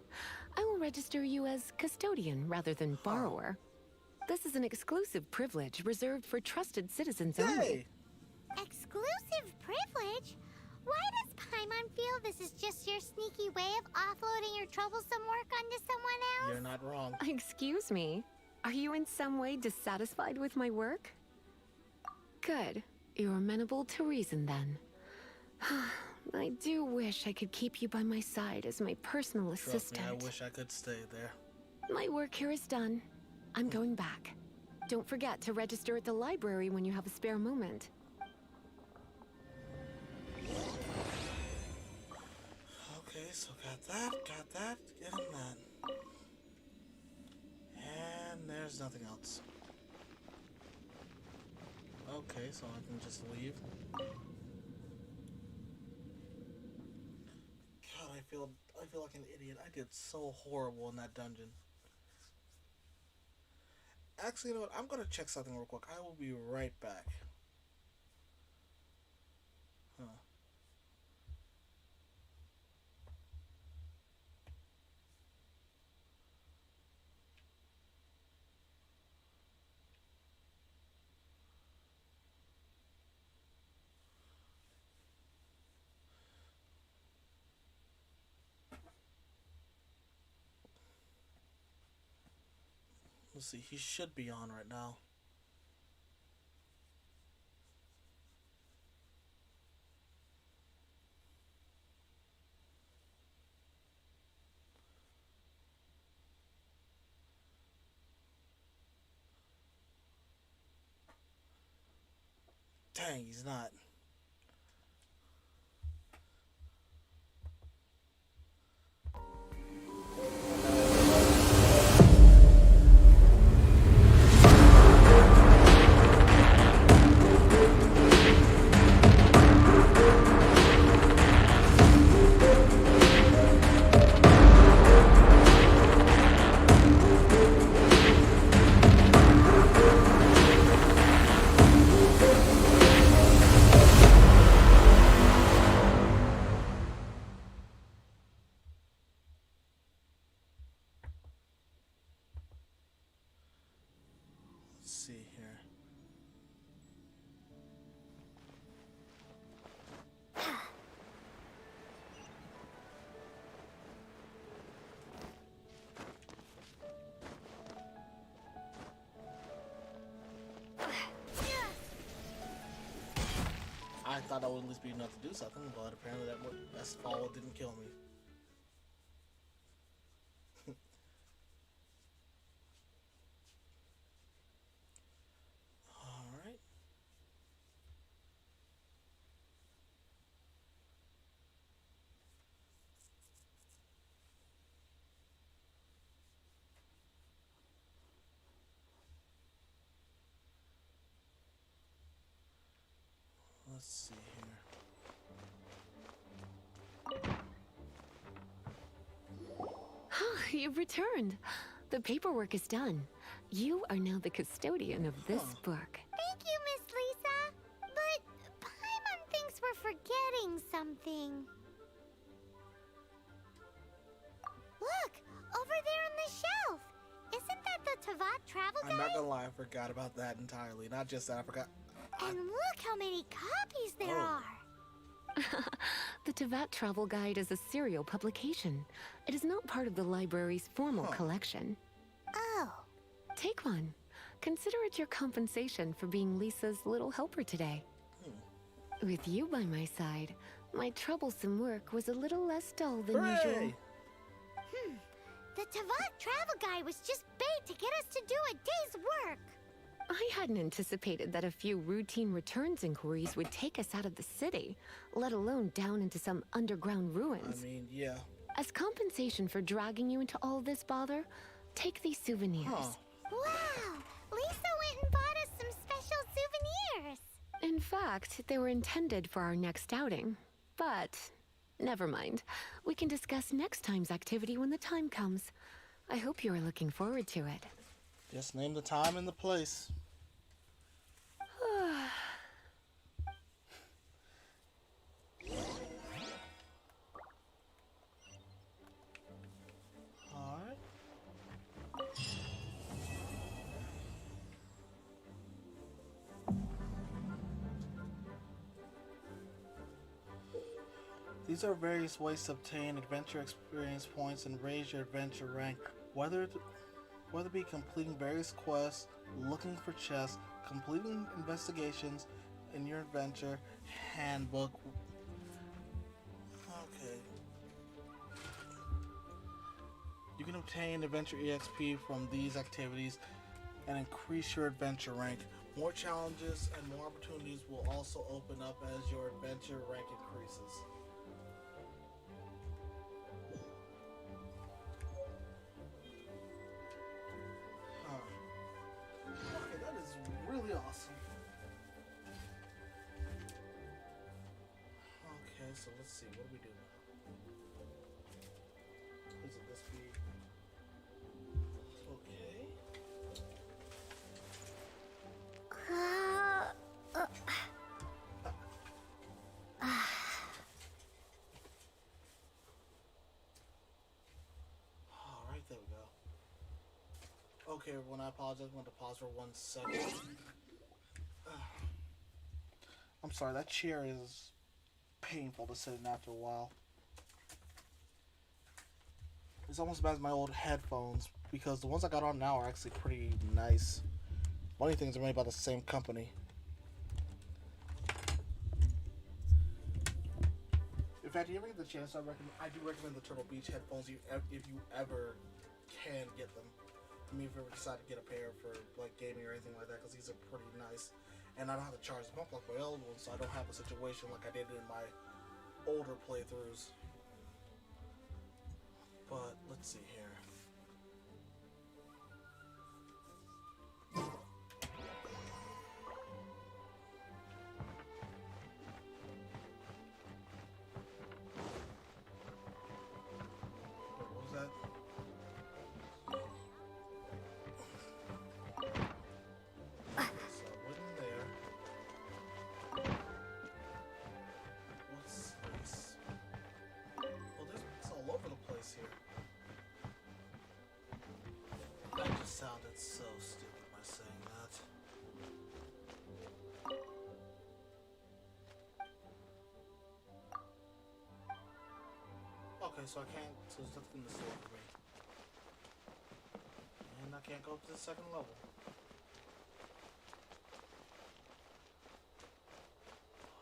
I will register you as custodian rather than borrower. This is an exclusive privilege reserved for trusted citizens only. Exclusive privilege? Why does Paimon feel this is just your sneaky way of offloading your troublesome work onto someone else? You're not wrong. Excuse me. Are you in some way dissatisfied with my work? Good. You're amenable to reason then. I do wish I could keep you by my side as my personal assistant. Trust me, I wish I could stay there. My work here is done. I'm going back. Don't forget to register at the library when you have a spare moment. Okay, so got that, get in that. there's nothing else. Okay, so I can just leave. God, I feel like an idiot. I did so horrible in that dungeon. Actually, you know what? I'm gonna check something real quick. I will be right back. Huh. Let's see. He should be on right now. Dang, he's not. Let's see here. I thought that would at least be enough to do something, but apparently that fall didn't kill me. Alright. Let's see here. You've returned. The paperwork is done. You are now the custodian of this book. Thank you, Miss Lisa. But Paimon thinks we're forgetting something. Look, over there on the shelf. Isn't that the Tavat travel guide? I'm not gonna lie, I forgot about that entirely. Not just that, I forgot. And look how many copies there are. The Tavat Travel Guide is a serial publication. It is not part of the library's formal collection. Oh. Take one. Consider it your compensation for being Lisa's little helper today. With you by my side, my troublesome work was a little less dull than usual. The Tavat travel guide was just bait to get us to do a day's work. I hadn't anticipated that a few routine returns inquiries would take us out of the city, let alone down into some underground ruins. I mean, yeah. As compensation for dragging you into all this bother, take these souvenirs. Wow! Lisa went and bought us some special souvenirs. In fact, they were intended for our next outing. But, never mind. We can discuss next time's activity when the time comes. I hope you are looking forward to it. Just name the time and the place. Alright. These are various ways to obtain adventure experience points and raise your adventure rank, whether it be completing various quests, looking for chests, completing investigations in your adventure handbook. Okay. You can obtain adventure EXP from these activities and increase your adventure rank. More challenges and more opportunities will also open up as your adventure rank increases. so let's see. What do we do now? Please let this be. Okay. Alright, there we go. Okay, everyone, I apologize. I want to pause for 1 second. I'm sorry, that chair is painful to sit in after a while. It's almost as bad as my old headphones, because the ones I got on now are actually pretty nice. Funny things are made by the same company. In fact, if you ever get the chance, I do recommend the Turtle Beach headphones if you ever can get them. I mean, if you ever decide to get a pair for like gaming or anything like that, because these are pretty nice. And I don't have to charge them up like my old ones, so I don't have a situation like I did in my older playthroughs. But let's see here. What was that? So I went in there. What's this? Well, it's all over the place here. That just sounded so stupid by saying that. Okay, so I can't. So there's nothing in the store for me. And I can't go up to the second level.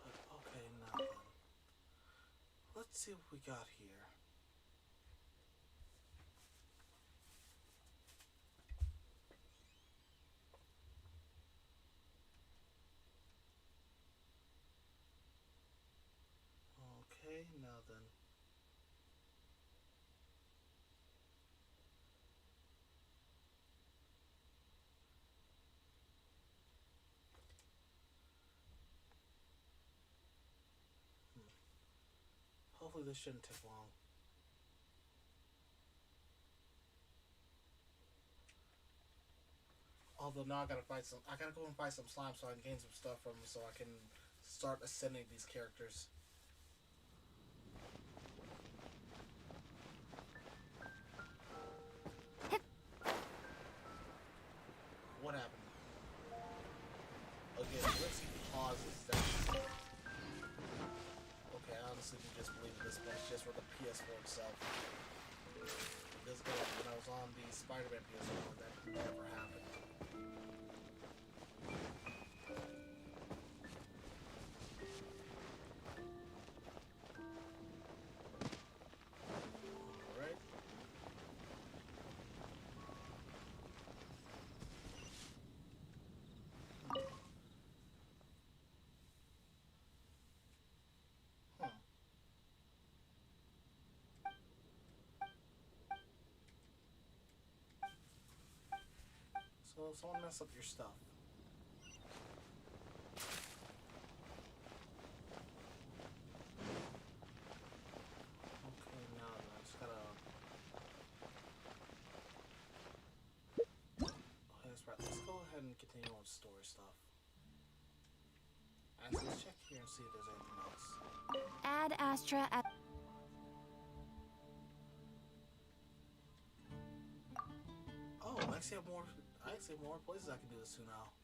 But, okay, now then. Let's see what we got here. Okay, now then. Hopefully this shouldn't take long. Although now I gotta go and fight some slime so I can gain some stuff from them so I can start ascending these characters. What happened? Okay, let's see pauses that. Okay, I honestly do just believe this match just for the PS4 itself. This game, when I was on the Spider-Man PS4, that never happened. Alright. So someone mess up your stuff. Okay, now then, I just gotta. Okay, that's right. Let's go ahead and continue on story stuff. And let's check here and see if there's anything else. Add Astra at. Oh, I actually have more. I actually have more places I can do this to now.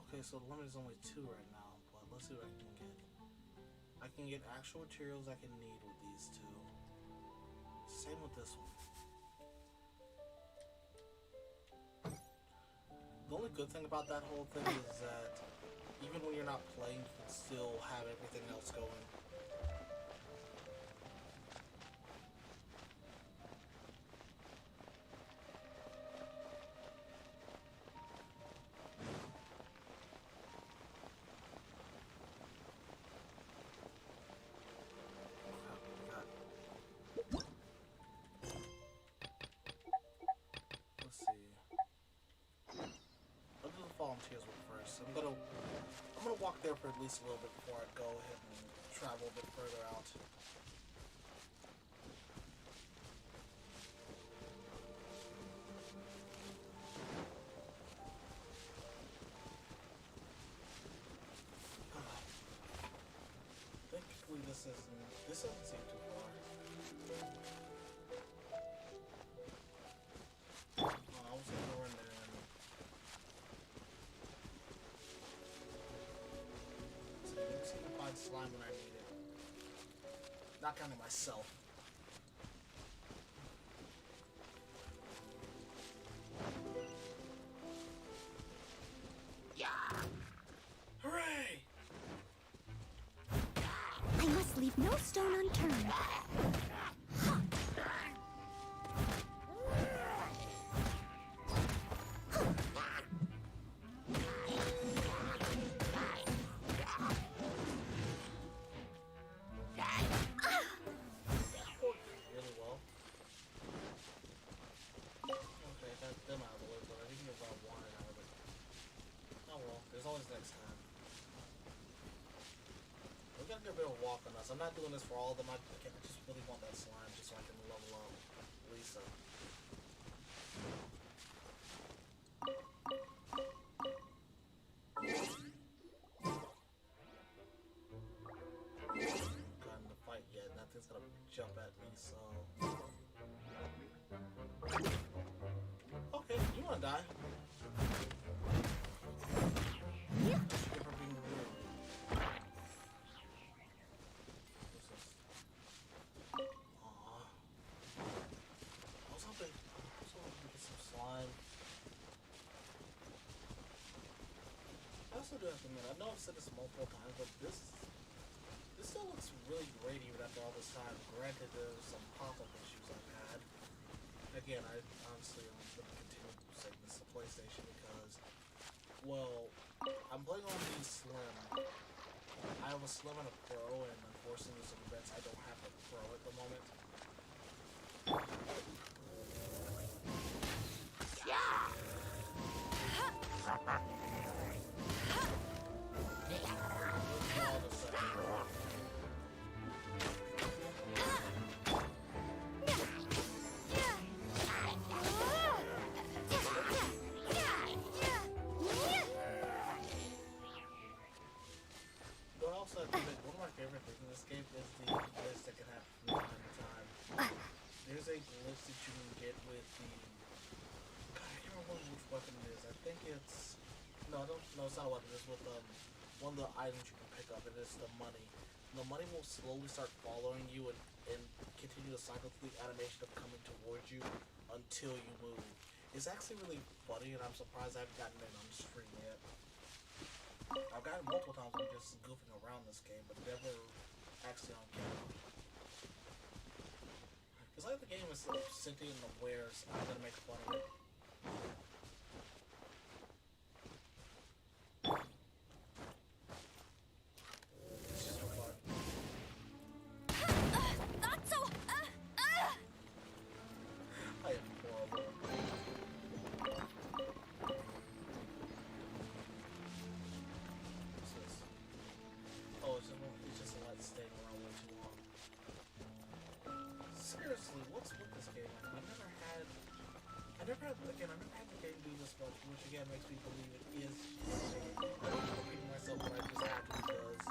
Okay, so the limit is only 2 right now, but let's see what I can get. I can get actual materials I can need with these 2. Same with this one. The only good thing about that whole thing is that even when you're not playing, you can still have everything else going. there for at least a little bit before I go ahead and travel a bit further out. Thankfully, this doesn't seem too far. I was gonna go in there and see if I can find slime when I need it. Not counting myself. Hooray! I must leave no stone unturned. Really well. Okay, got them out of the way, but I didn't get what I wanted out of it. Oh well, there's always next time. We gotta get a bit of a walk on us. I'm not doing this for all of them. I just really want that slime just so I can level up Lisa. Got in the fight yet. Nothing's gonna jump at me, so. Okay, you wanna die? Give her being rude. What's this? Aww. I was hoping to get some slime. I also do have to admit, I know I've said this multiple times, but this still looks really great even after all this time. Granted, there's some pop-up issues I've had. Again, I honestly am going to continue saying this to PlayStation because, well, I'm playing on the Slim. I have a Slim and a Pro, and unfortunately there's some events I don't have the Pro at the moment. All of a sudden. But also, I think one of my favorite things in this game is the glitch that can happen from time to time. There's a glitch that you can get with the. God, I can't remember which weapon it is. I think it's. No, it's not a weapon. It's with one of the items you can pick up, and it's the money. And the money will slowly start following you and continue the cycle through the animation of coming towards you until you move. It's actually really funny, and I'm surprised I haven't gotten it on stream yet. I've gotten it multiple times. I'm just goofing around this game, but never actually on camera. It's like the game is sentient and aware, so I'm gonna make fun of it. It's just for fun. Not so. I am horrible. What's this? Oh, it's just a light staying around way too long. Seriously, what's with this game? I've never had the game do this much, which again makes me believe it is cheating. I'm repeating myself, but I just have to because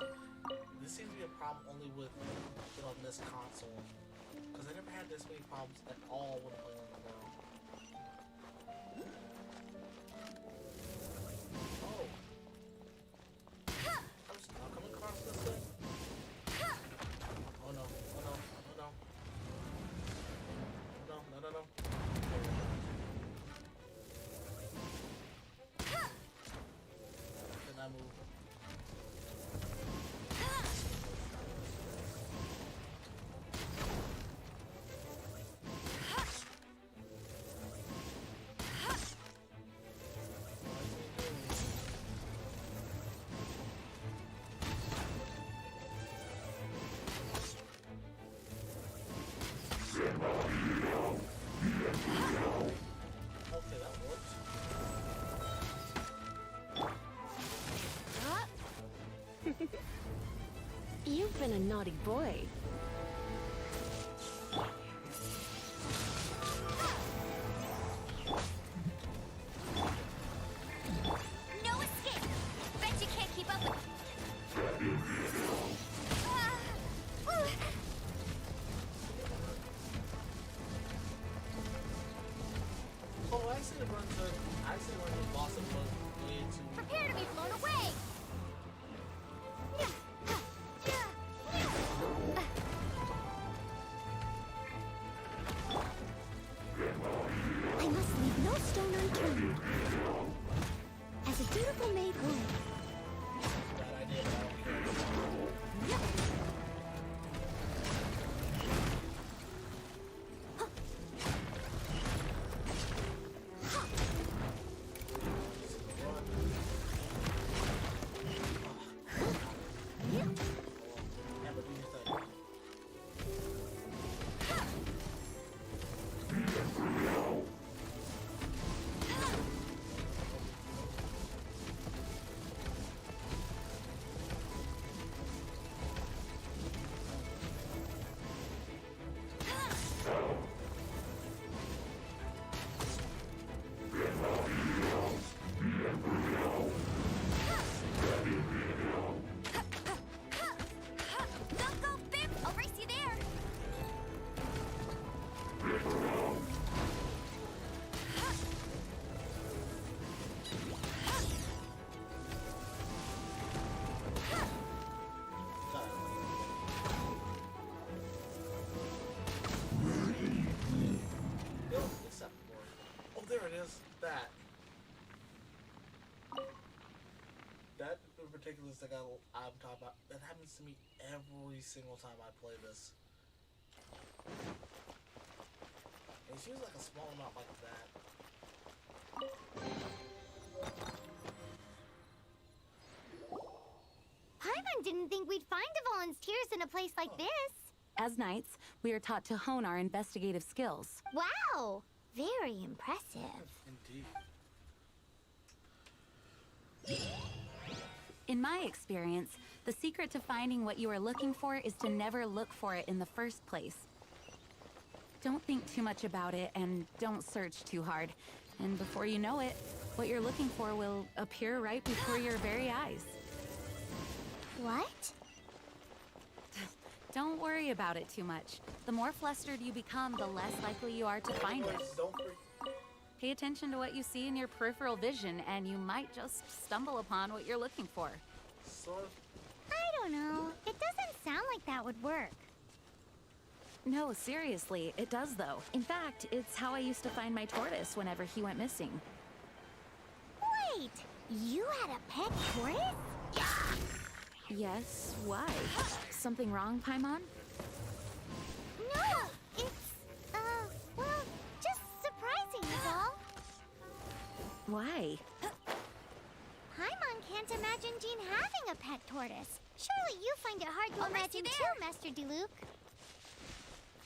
this seems to be a problem only with it on this console. Because I never had this many problems at all when playing on the world. Oh. I was not coming across this thing. Oh no, oh no, oh no. No, no, no, no. Can I move? You've been a naughty boy. No escape! Bet you can't keep up with... Oh, I accidentally run the boss and run into... Prepare to be blown away! I must leave no stone unturned. As a dutiful maid would. Bad idea, but I don't care. Never do your thing. Don't go, Bip! I'll race you there! Oh, there it is. That. That in particular is the guy I'm talking about. That happens to me every single time I play this. And it's usually like a small amount like that. Paimon didn't think we'd find the volunteers in a place like this. As knights, we are taught to hone our investigative skills. Wow! Very impressive. Indeed. In my experience, the secret to finding what you are looking for is to never look for it in the first place. Don't think too much about it and don't search too hard. And before you know it, what you're looking for will appear right before your very eyes. What? Don't worry about it too much. The more flustered you become, the less likely you are to find it. Don't freak. Pay attention to what you see in your peripheral vision, and you might just stumble upon what you're looking for. Sort of. I don't know. It doesn't sound like that would work. No, seriously, it does though. In fact, it's how I used to find my tortoise whenever he went missing. Wait! You had a pet tortoise? Yes, why? Something wrong, Paimon? No! It's, well, just surprising is all. Why? Paimon can't imagine Jean having a pet tortoise. Surely you find it hard to imagine too, Master Diluc.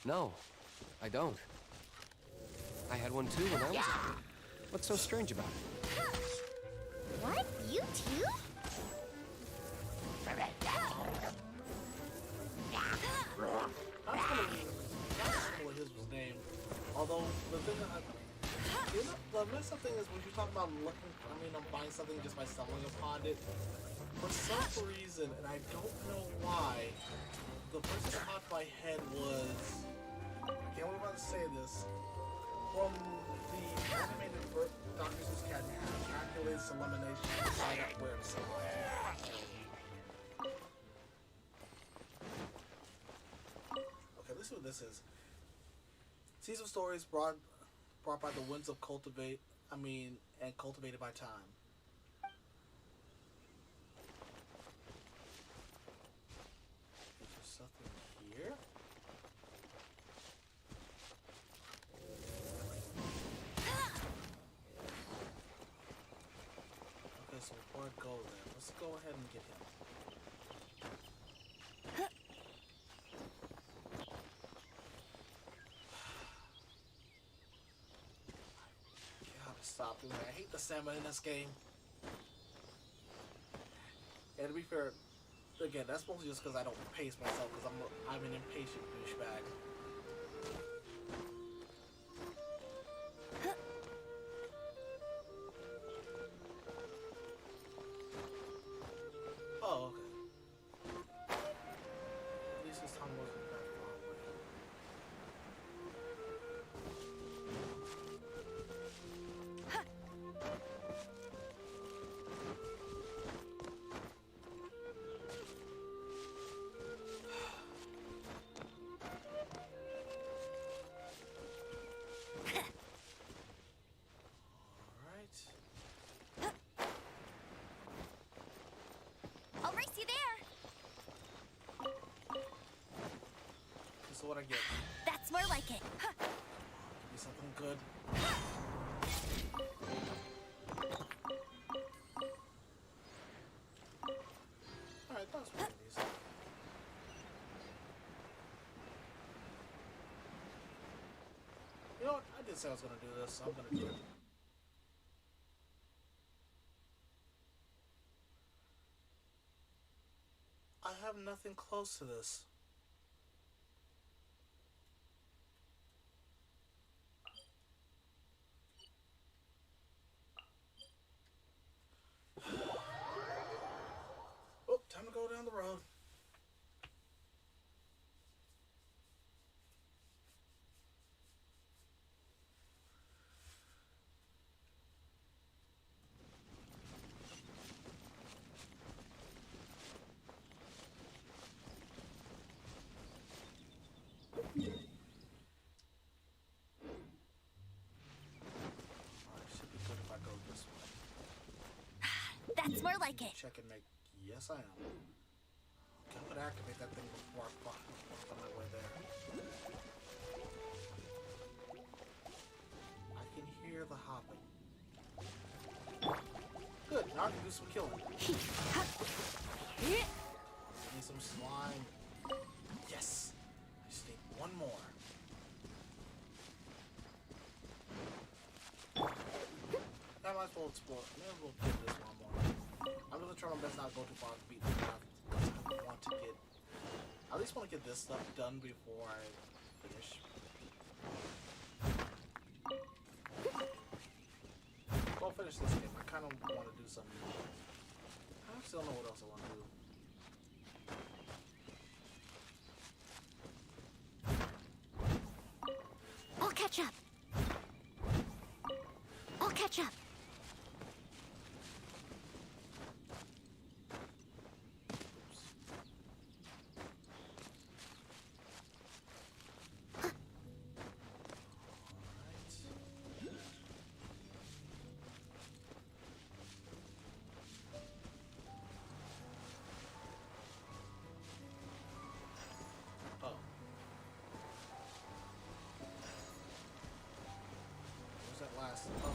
No, I don't. I had one too when I was a kid. What's so strange about it? What? You too? What his was named. Although the thing that the messed up thing is when you talk about looking, I'm buying something just by stumbling upon it. For some reason, and I don't know why, the first that popped my head was, I can't believe I'm about to say this, from the animated Dr. Seuss Cat and Hat, calculated elimination to find out where to somewhere. Okay, let's see what this is. Season stories brought by the winds of and cultivated by time. Is there something here? Okay, so before I go there, let's go ahead and get him. Stop doing that. I hate the salmon in this game. And to be fair, Again, that's mostly just because I don't pace myself, because I'm an impatient douchebag. Oh, okay. At least this time wasn't that far away. I'll race you there. So what I get? That's more like it. Be something good. Alright, that's pretty decent. You know what? I did say I was gonna do this, so I'm gonna do it. I have nothing close to this. Oh, time to go down the road. That's more like it. Check and make. Yes, I am. Okay, I'm gonna activate that thing before I on my way there. I can hear the hopping. Good. Now I can do some killing. Need some slime. Yes. I just need one more. I might as well explore. May as well get this one more. I'm gonna try my best not to go too far to beat the path. I want to get. I at least want to get this stuff done before I finish. Well, finish this game. I kind of want to do something. I still don't know what else I want to do. I'll catch up. I'll catch up. Last. Oh.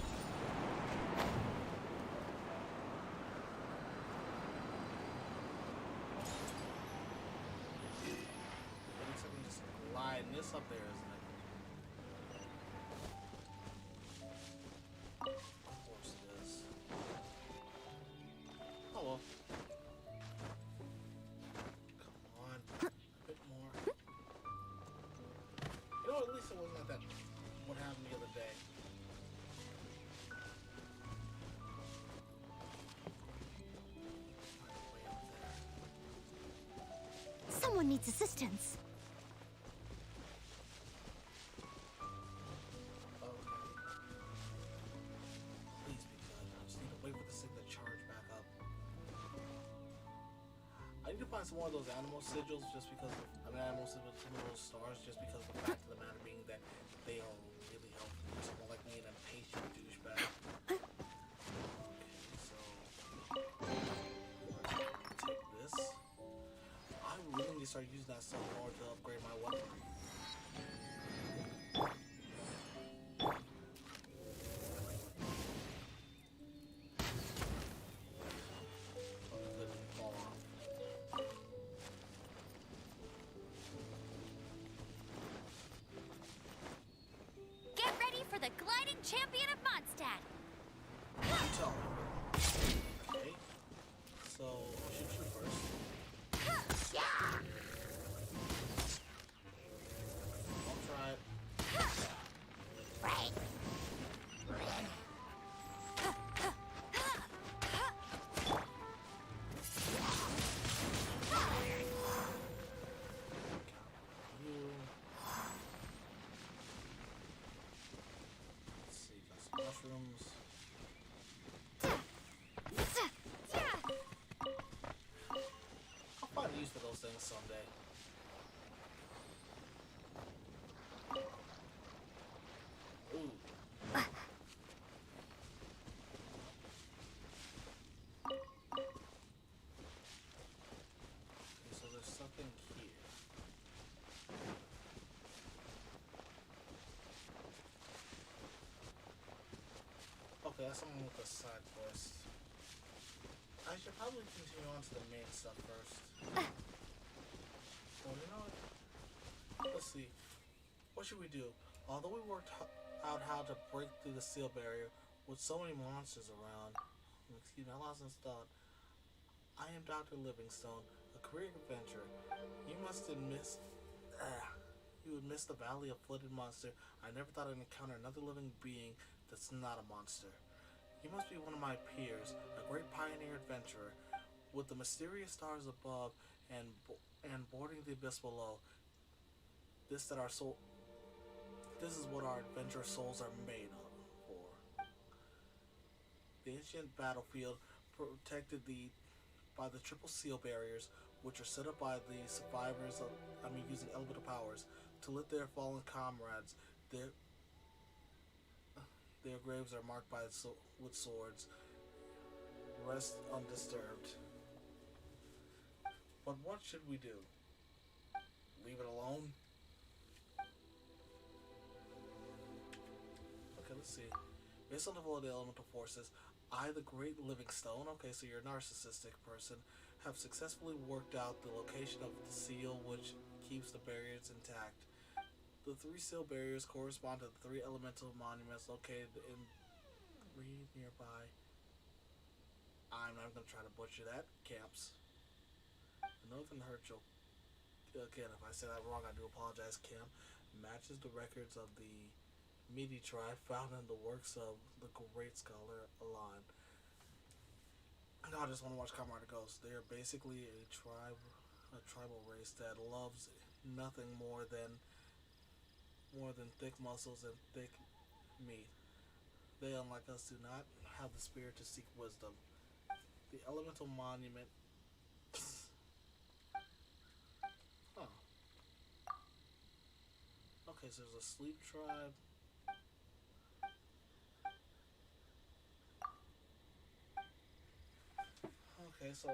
Looks like we just line this up there, isn't it? Of course it is. Oh well. Come on. A bit more. You know, at least it wasn't like that. What happened the other day? Someone needs assistance. Okay. Please be good. I just need to wait for this thing to charge back up. I need to find some more of those animal sigils just because of, animal sigils, some of those stars, just because of the fact of the matter being that they are really helpful for someone like me, an impatient douchebag. Okay, so take this. I really need to start using that stuff more to upgrade my weaponry. Get ready for the gliding champion of Mondstadt. You tell me. Okay. So, I'll shoot you first. things someday. Ooh. Okay, so there's something here. Okay, that's something with the side quest. I should probably continue on to the main stuff first. Well, you know what? Let's see. What should we do? Although we worked out how to break through the seal barrier with so many monsters around, excuse me, I lost this thought. I am Dr. Livingstone, a career adventurer. You must have missed. You would miss the Valley of Flooded Monster. I never thought I'd encounter another living being that's not a monster. You must be one of my peers, a great pioneer adventurer. With the mysterious stars above and boarding the abyss below, this is what our adventure souls are made of. For the ancient battlefield protected by the triple seal barriers, which are set up by the survivors using elemental powers to lift their fallen comrades. Their graves are marked with swords. Rest undisturbed. But what should we do? Leave it alone? Okay, let's see. Based on the flow of the elemental forces, I, the Great Livingstone, okay, so you're a narcissistic person, have successfully worked out the location of the seal which keeps the barriers intact. The 3 seal barriers correspond to the 3 elemental monuments located in 3 nearby. I'm not going to try to butcher that. Camps. The Northern Herschel, again, if I say that wrong, I do apologize. Camp matches the records of the Midi tribe found in the works of the great scholar Alan. I just want to watch Comrade Ghost. They are basically a tribal race that loves nothing more than thick muscles and thick meat. They, unlike us, do not have the spirit to seek wisdom. The elemental monument. Huh. Okay, so there's a sleep tribe. Okay, so I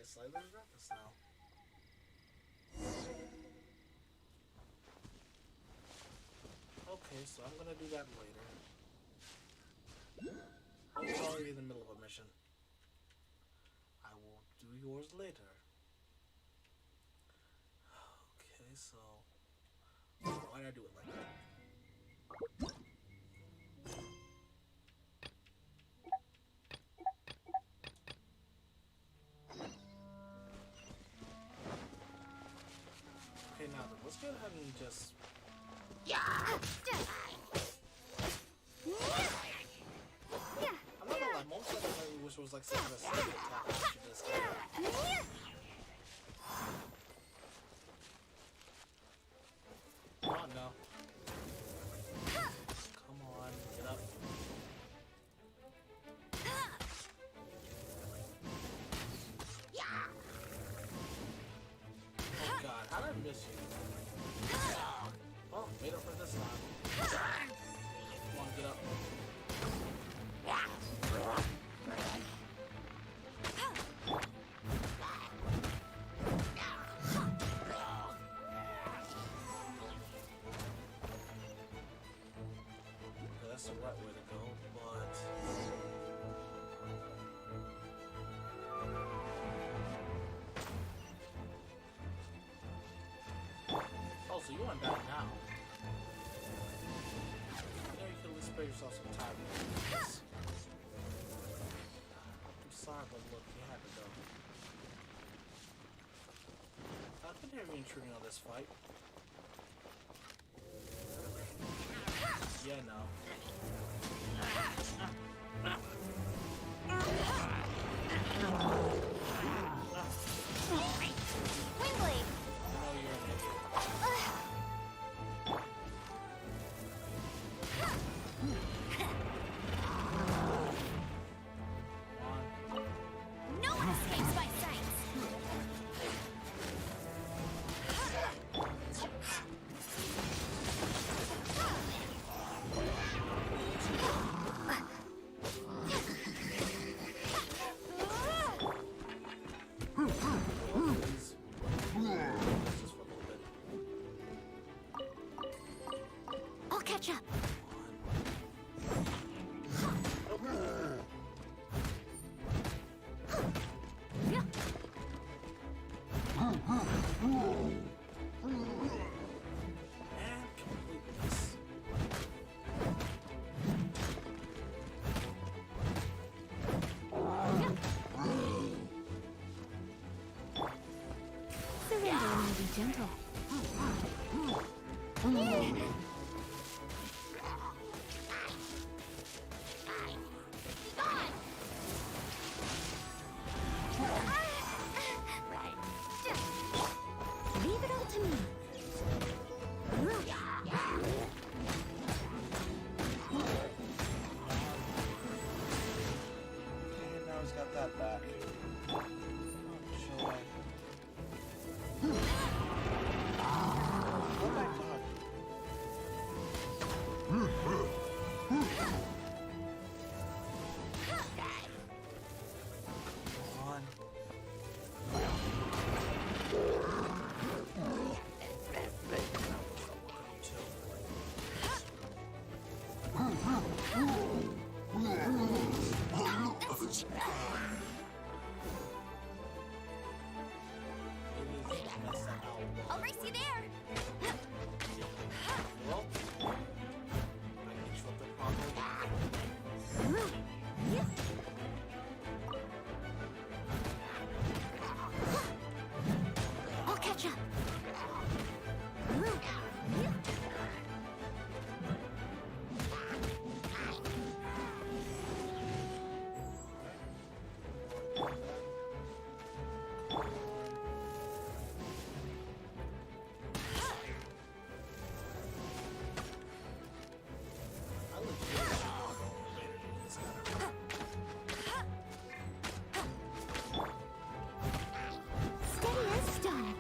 slightly regret this now. Okay, so I'm gonna do that later. I'm already in the middle of a mission. I will do yours later. Okay, so why did I do it like that? Okay, now then, let's go ahead and just. I'm not gonna lie, most of the time I wish it was like some kind of secret attack to this guy. Come on now. Come on, get up. Oh god, how did I miss you? Oh, made up for this time. Come on, get up. Okay, that's the right way to go, but... Oh, so you want to die now? You know you can at least spare yourself some time. I'm sorry, but look, you had to go. I couldn't hear you intruding on this fight. Yeah, no. Windblade! I know you're an idiot. No one escapes my sight! catch up. Surrender and be gentle. Leave it all to me. And now he's got that back. Joy. Oh my god. Come on. I'll race you there. Well, I controlled the problem. I'll catch up. Steady as stone.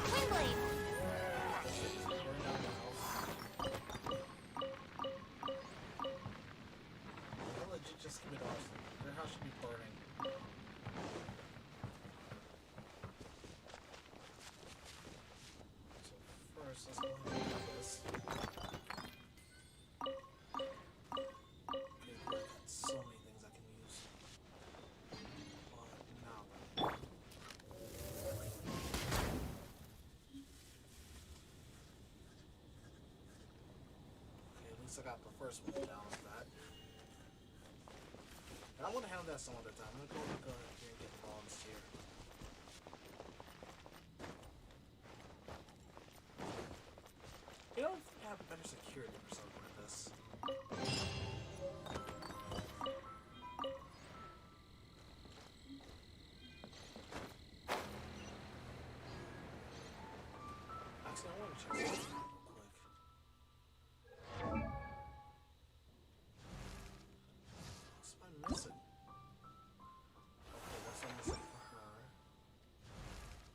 Windblade. I'll legit just give it off. Their house should be burning. So first, let's go ahead and do this. Okay, I got so many things I can use. But now then. Okay, at least I got the first one down with that. And I want to handle that some other time. I'm going to go ahead here and get bronzed here. You know, have better security or something like this. Actually, I want to check something real quick. What's am I missing? Okay, that's what I'm missing for her.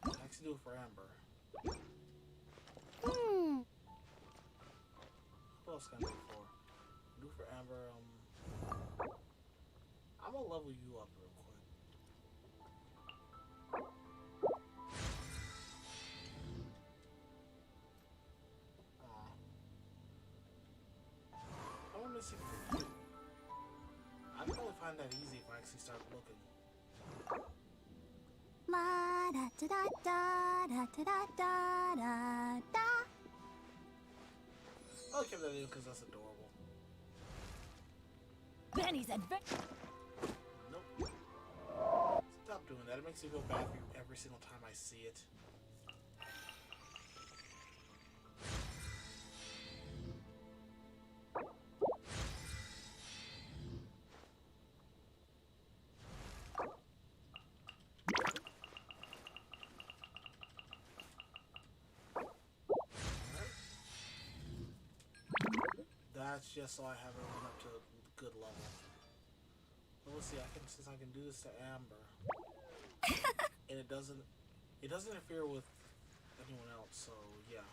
I actually do it for Amber. What else can I do it for? Do it for Amber. I'm gonna level you up real quick. Aw. I'm missing for you. I can only find that easy if I actually start looking. La da da da da da da da da da. I'll keep that in because that's adorable. Benny's adventure. Nope. Stop doing that. It makes me feel bad for you every single time I see it. That's just so I have everyone up to a good level. But let's see, since I can do this to Amber. And it doesn't interfere with anyone else, so yeah.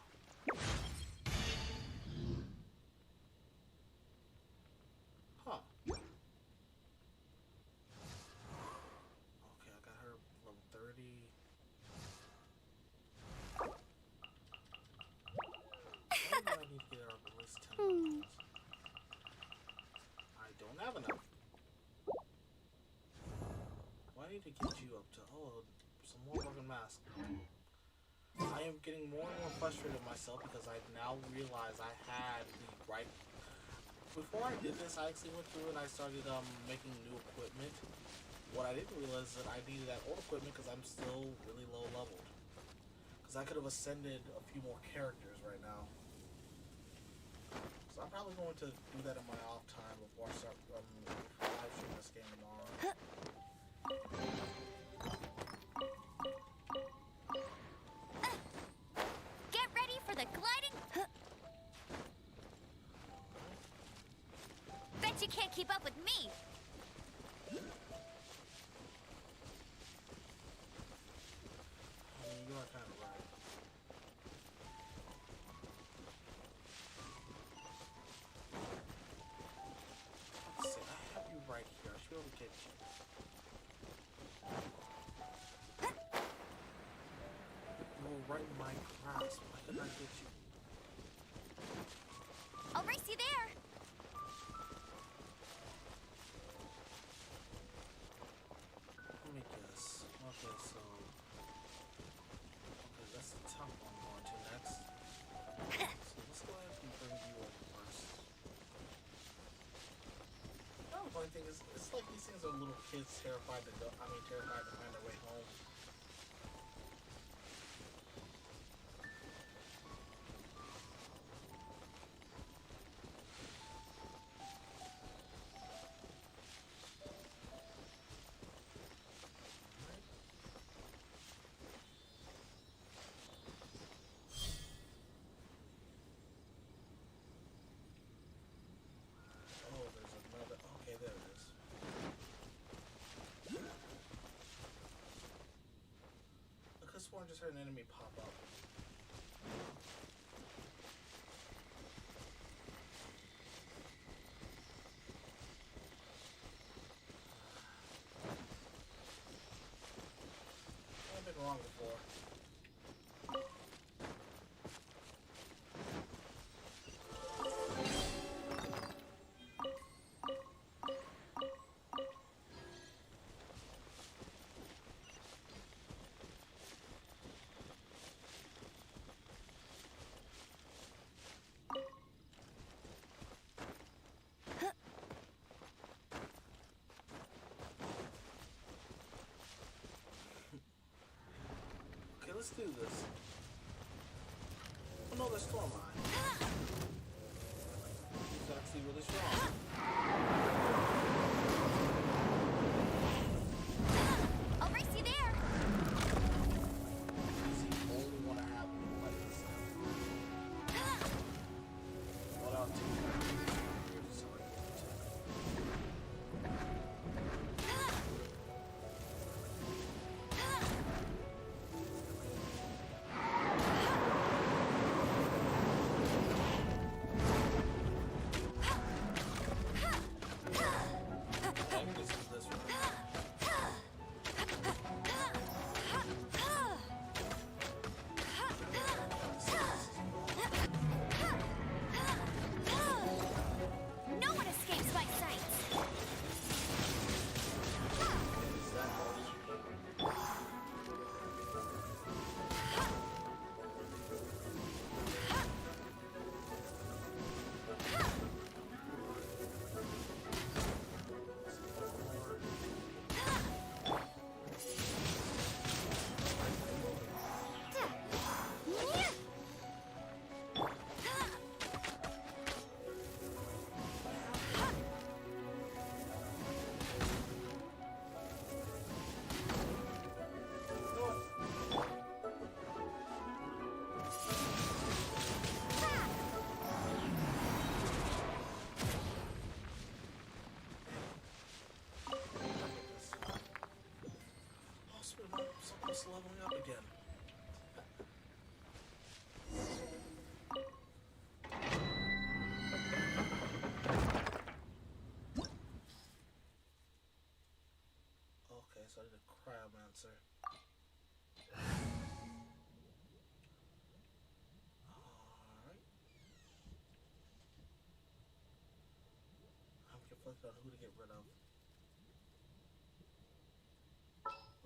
I don't have enough. Why need to get you up to... Oh, some more fucking masks. I am getting more and more frustrated with myself because I now realize I had the right... Before I did this, I actually went through and I started making new equipment. What I didn't realize is that I needed that old equipment because I'm still really low leveled. Because I could have ascended a few more characters right now. So I'm probably going to do that in my off time before I start live streaming this game tomorrow. Get ready for the gliding. Bet you can't keep up with me. You are kind of right. Let's see, I have you right here. I should be able to get you. You were right in my grasp. Why couldn't I get you? I'll race you there. Let me guess. Okay, so... Okay, that's the top one I'm going to next. So let's go ahead and bring you over first. The funny thing is, it's like these things are little kids terrified to go... terrified to find their way home. Oh, there's another... Okay, there it is. I could have sworn I just heard an enemy pop up. I've been wrong before. Okay, let's do this. Oh no, there's Storm Eye. He's actually really strong. I'll race you there. He's the only one I have in the fight this time. What I'll do is sorry.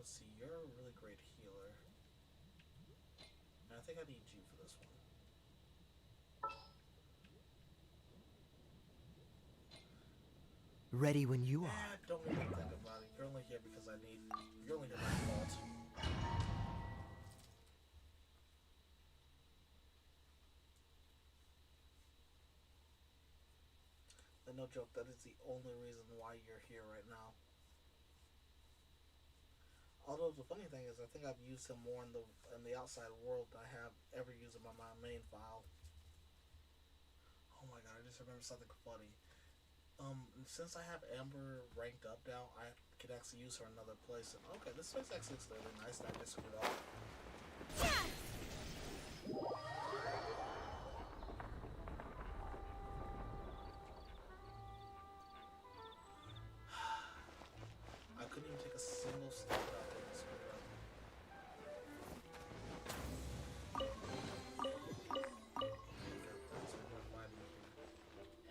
let's see, you're a really great healer. And I think I need you for this one. Ready when you are. Don't even think about it. You're only here because you're only here by default. And no joke, that is the only reason why you're here right now. Although the funny thing is, I think I've used him more in the outside world than I have ever used him on my main file. Oh my god, I just remembered something funny. Since I have Amber ranked up now, I can actually use her in another place. And okay, this place actually looks really nice. That I just screwed up. I couldn't even take a single step out there and screw it up.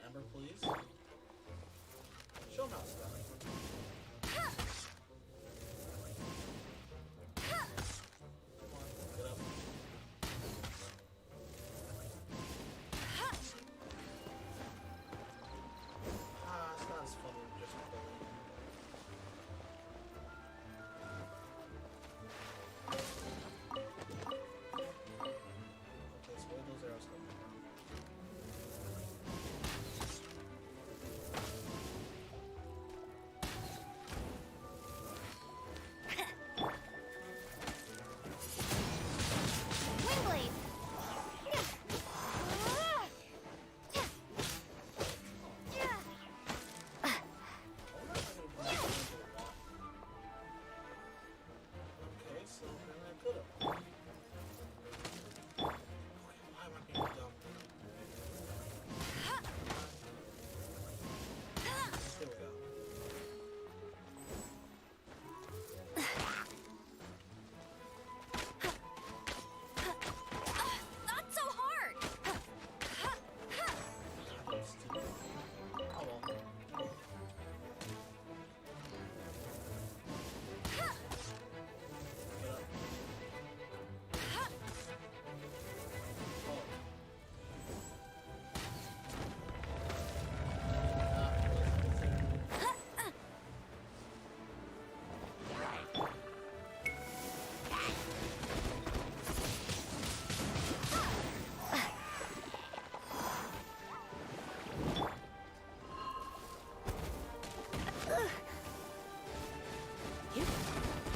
Amber, please. Show mouse stuff. Come on, get up. It's not as fun when just pulling. Okay, so where are those arrows coming from?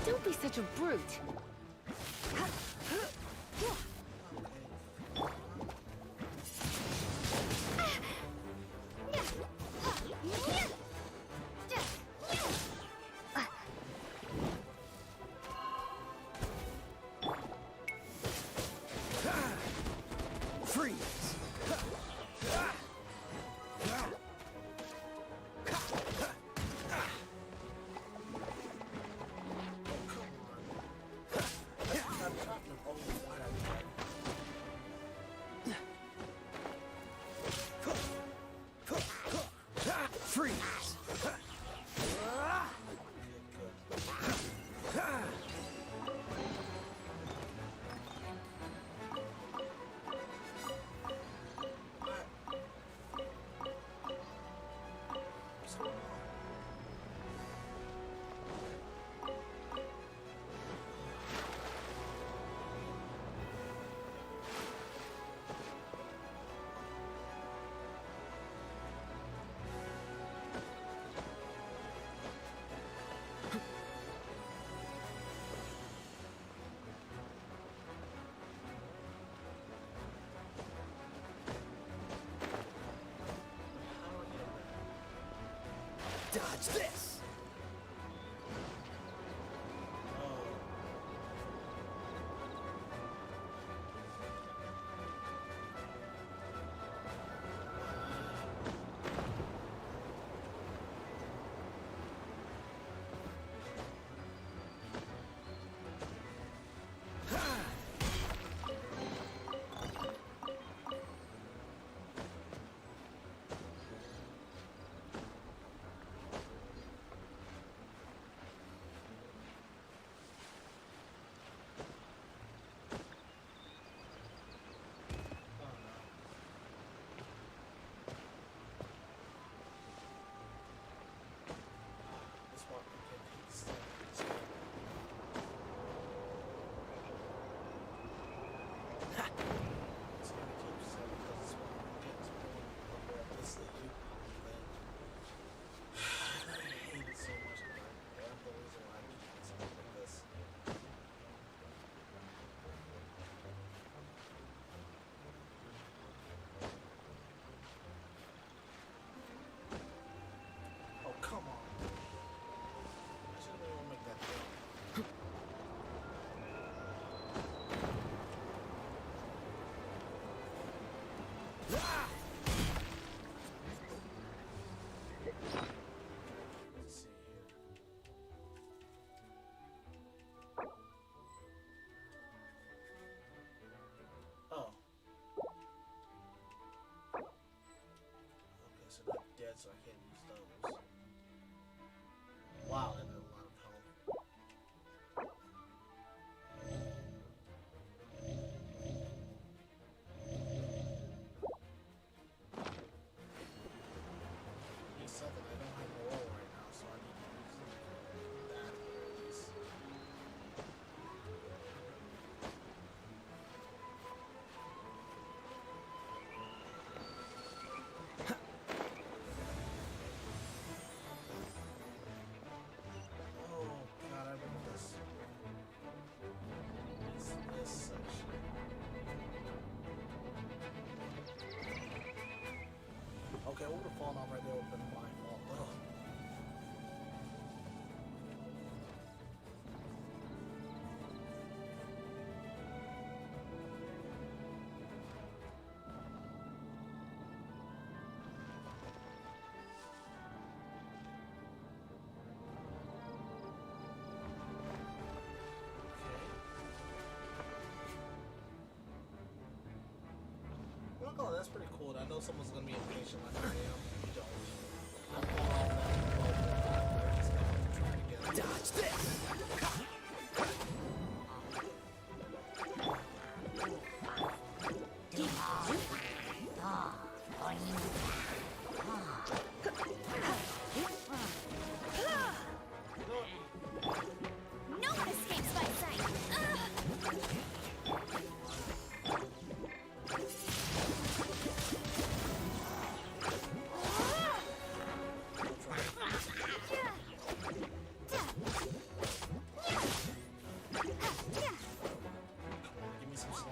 Don't be such a brute. Freeze! Freeze! Dodge this! so I can't use those. Wow, that did a lot of health. He said that I don't have oil right now, so I need to use that at least. Oh god, I remember this. It's this section. Okay, I would have fallen off right there, would have been my fault. Ugh. Oh, that's pretty cool. I know someone's gonna be impatient like I am. You don't. I'm going all that. I just have to try to get it. Dodge this! No one escapes my sight. Give me some slime.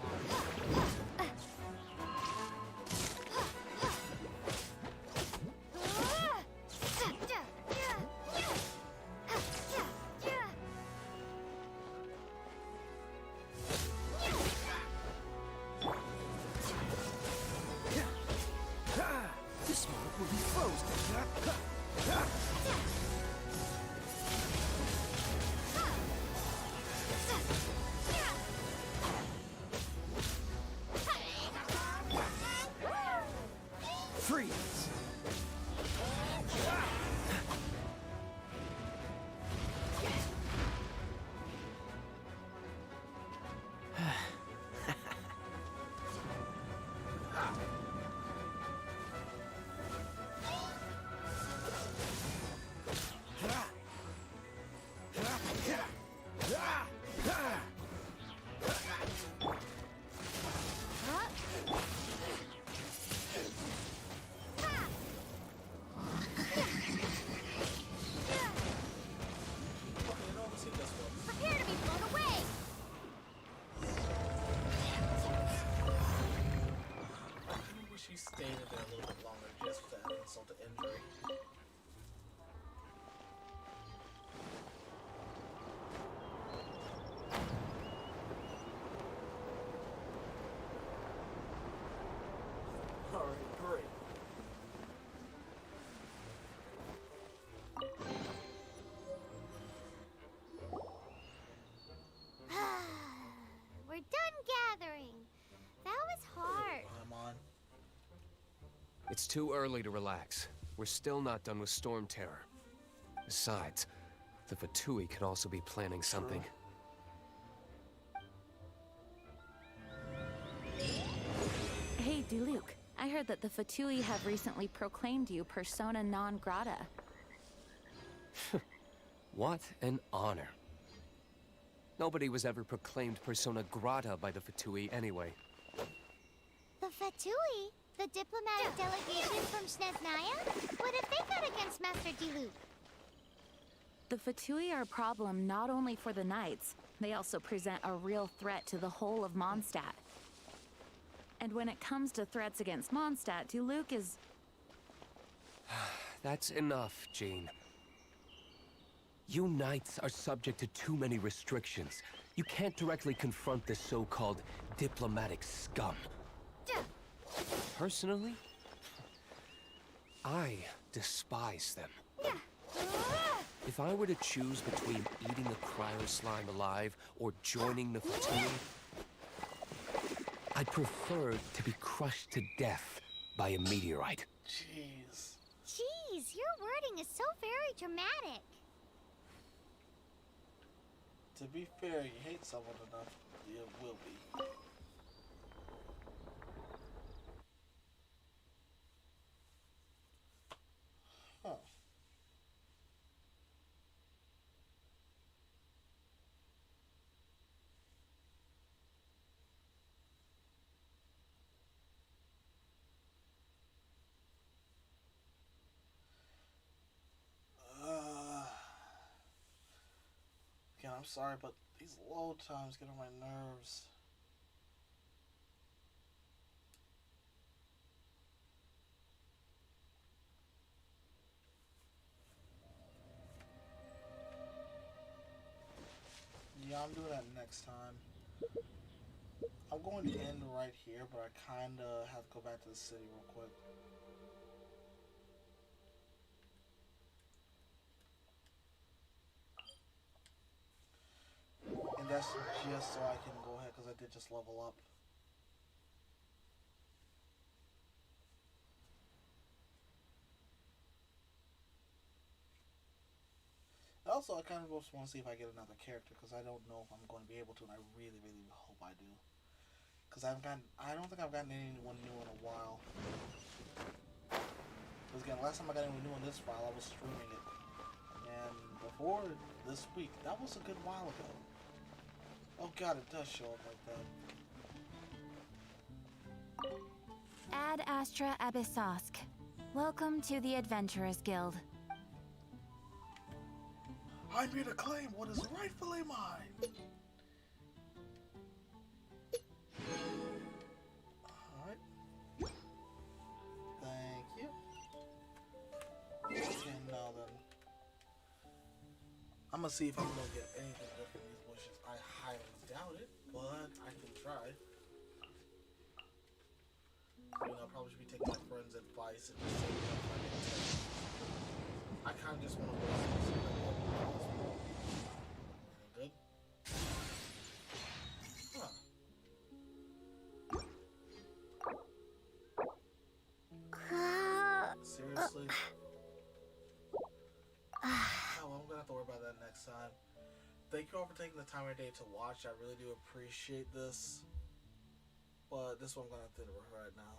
This moment will be frozen. Freeze! Prepare to be blown away. I wish he stayed in there a little bit longer just for that insult to injury. Alright, great. We're done gathering. That was hard. I'm on. It's too early to relax. We're still not done with Storm Terror. Besides, the Fatui could also be planning something. Hey, Diluc. I heard that the Fatui have recently proclaimed you persona non grata. What an honor. Nobody was ever proclaimed persona grata by the Fatui anyway. The Fatui? The diplomatic delegation from Snezhnaya? What have they got against Master Diluc? The Fatui are a problem not only for the Knights, they also present a real threat to the whole of Mondstadt. And when it comes to threats against Mondstadt, Diluc is... That's enough, Jean. You Knights are subject to too many restrictions. You can't directly confront this so-called diplomatic scum. Personally, I despise them. If I were to choose between eating a cryo slime alive or joining the Fatui, I'd prefer to be crushed to death by a meteorite. Jeez. Gee, song is so very dramatic. To be fair, you hate someone enough, it will be. Huh. Again, I'm sorry, but these load times get on my nerves. Yeah, I'm doing that next time. I'm going to end right here, but I kinda have to go back to the city real quick. And that's just so I can go ahead, because I did just level up. Also, I kind of just want to see if I get another character, because I don't know if I'm going to be able to, and I really, really hope I do. Because I don't think I've gotten anyone new in a while. Because again, last time I got anyone new in this file, I was streaming it. And before this week, that was a good while ago. Oh god, it does show up like that. Ad Astra Abyssosk. Welcome to the Adventurers Guild. I'm here to claim what is rightfully mine. Alright. Thank you. Okay, now then. I'm gonna see if I'm gonna get anything good from these bushes. I highly doubt it, but I can try. You know, I probably should be taking my friend's advice and just saying I kind of just want to go see good. Huh. Seriously? Oh, well, I'm gonna have to worry about that next time. Thank you all for taking the time of day to watch. I really do appreciate this. But this one I'm gonna have to end it right now.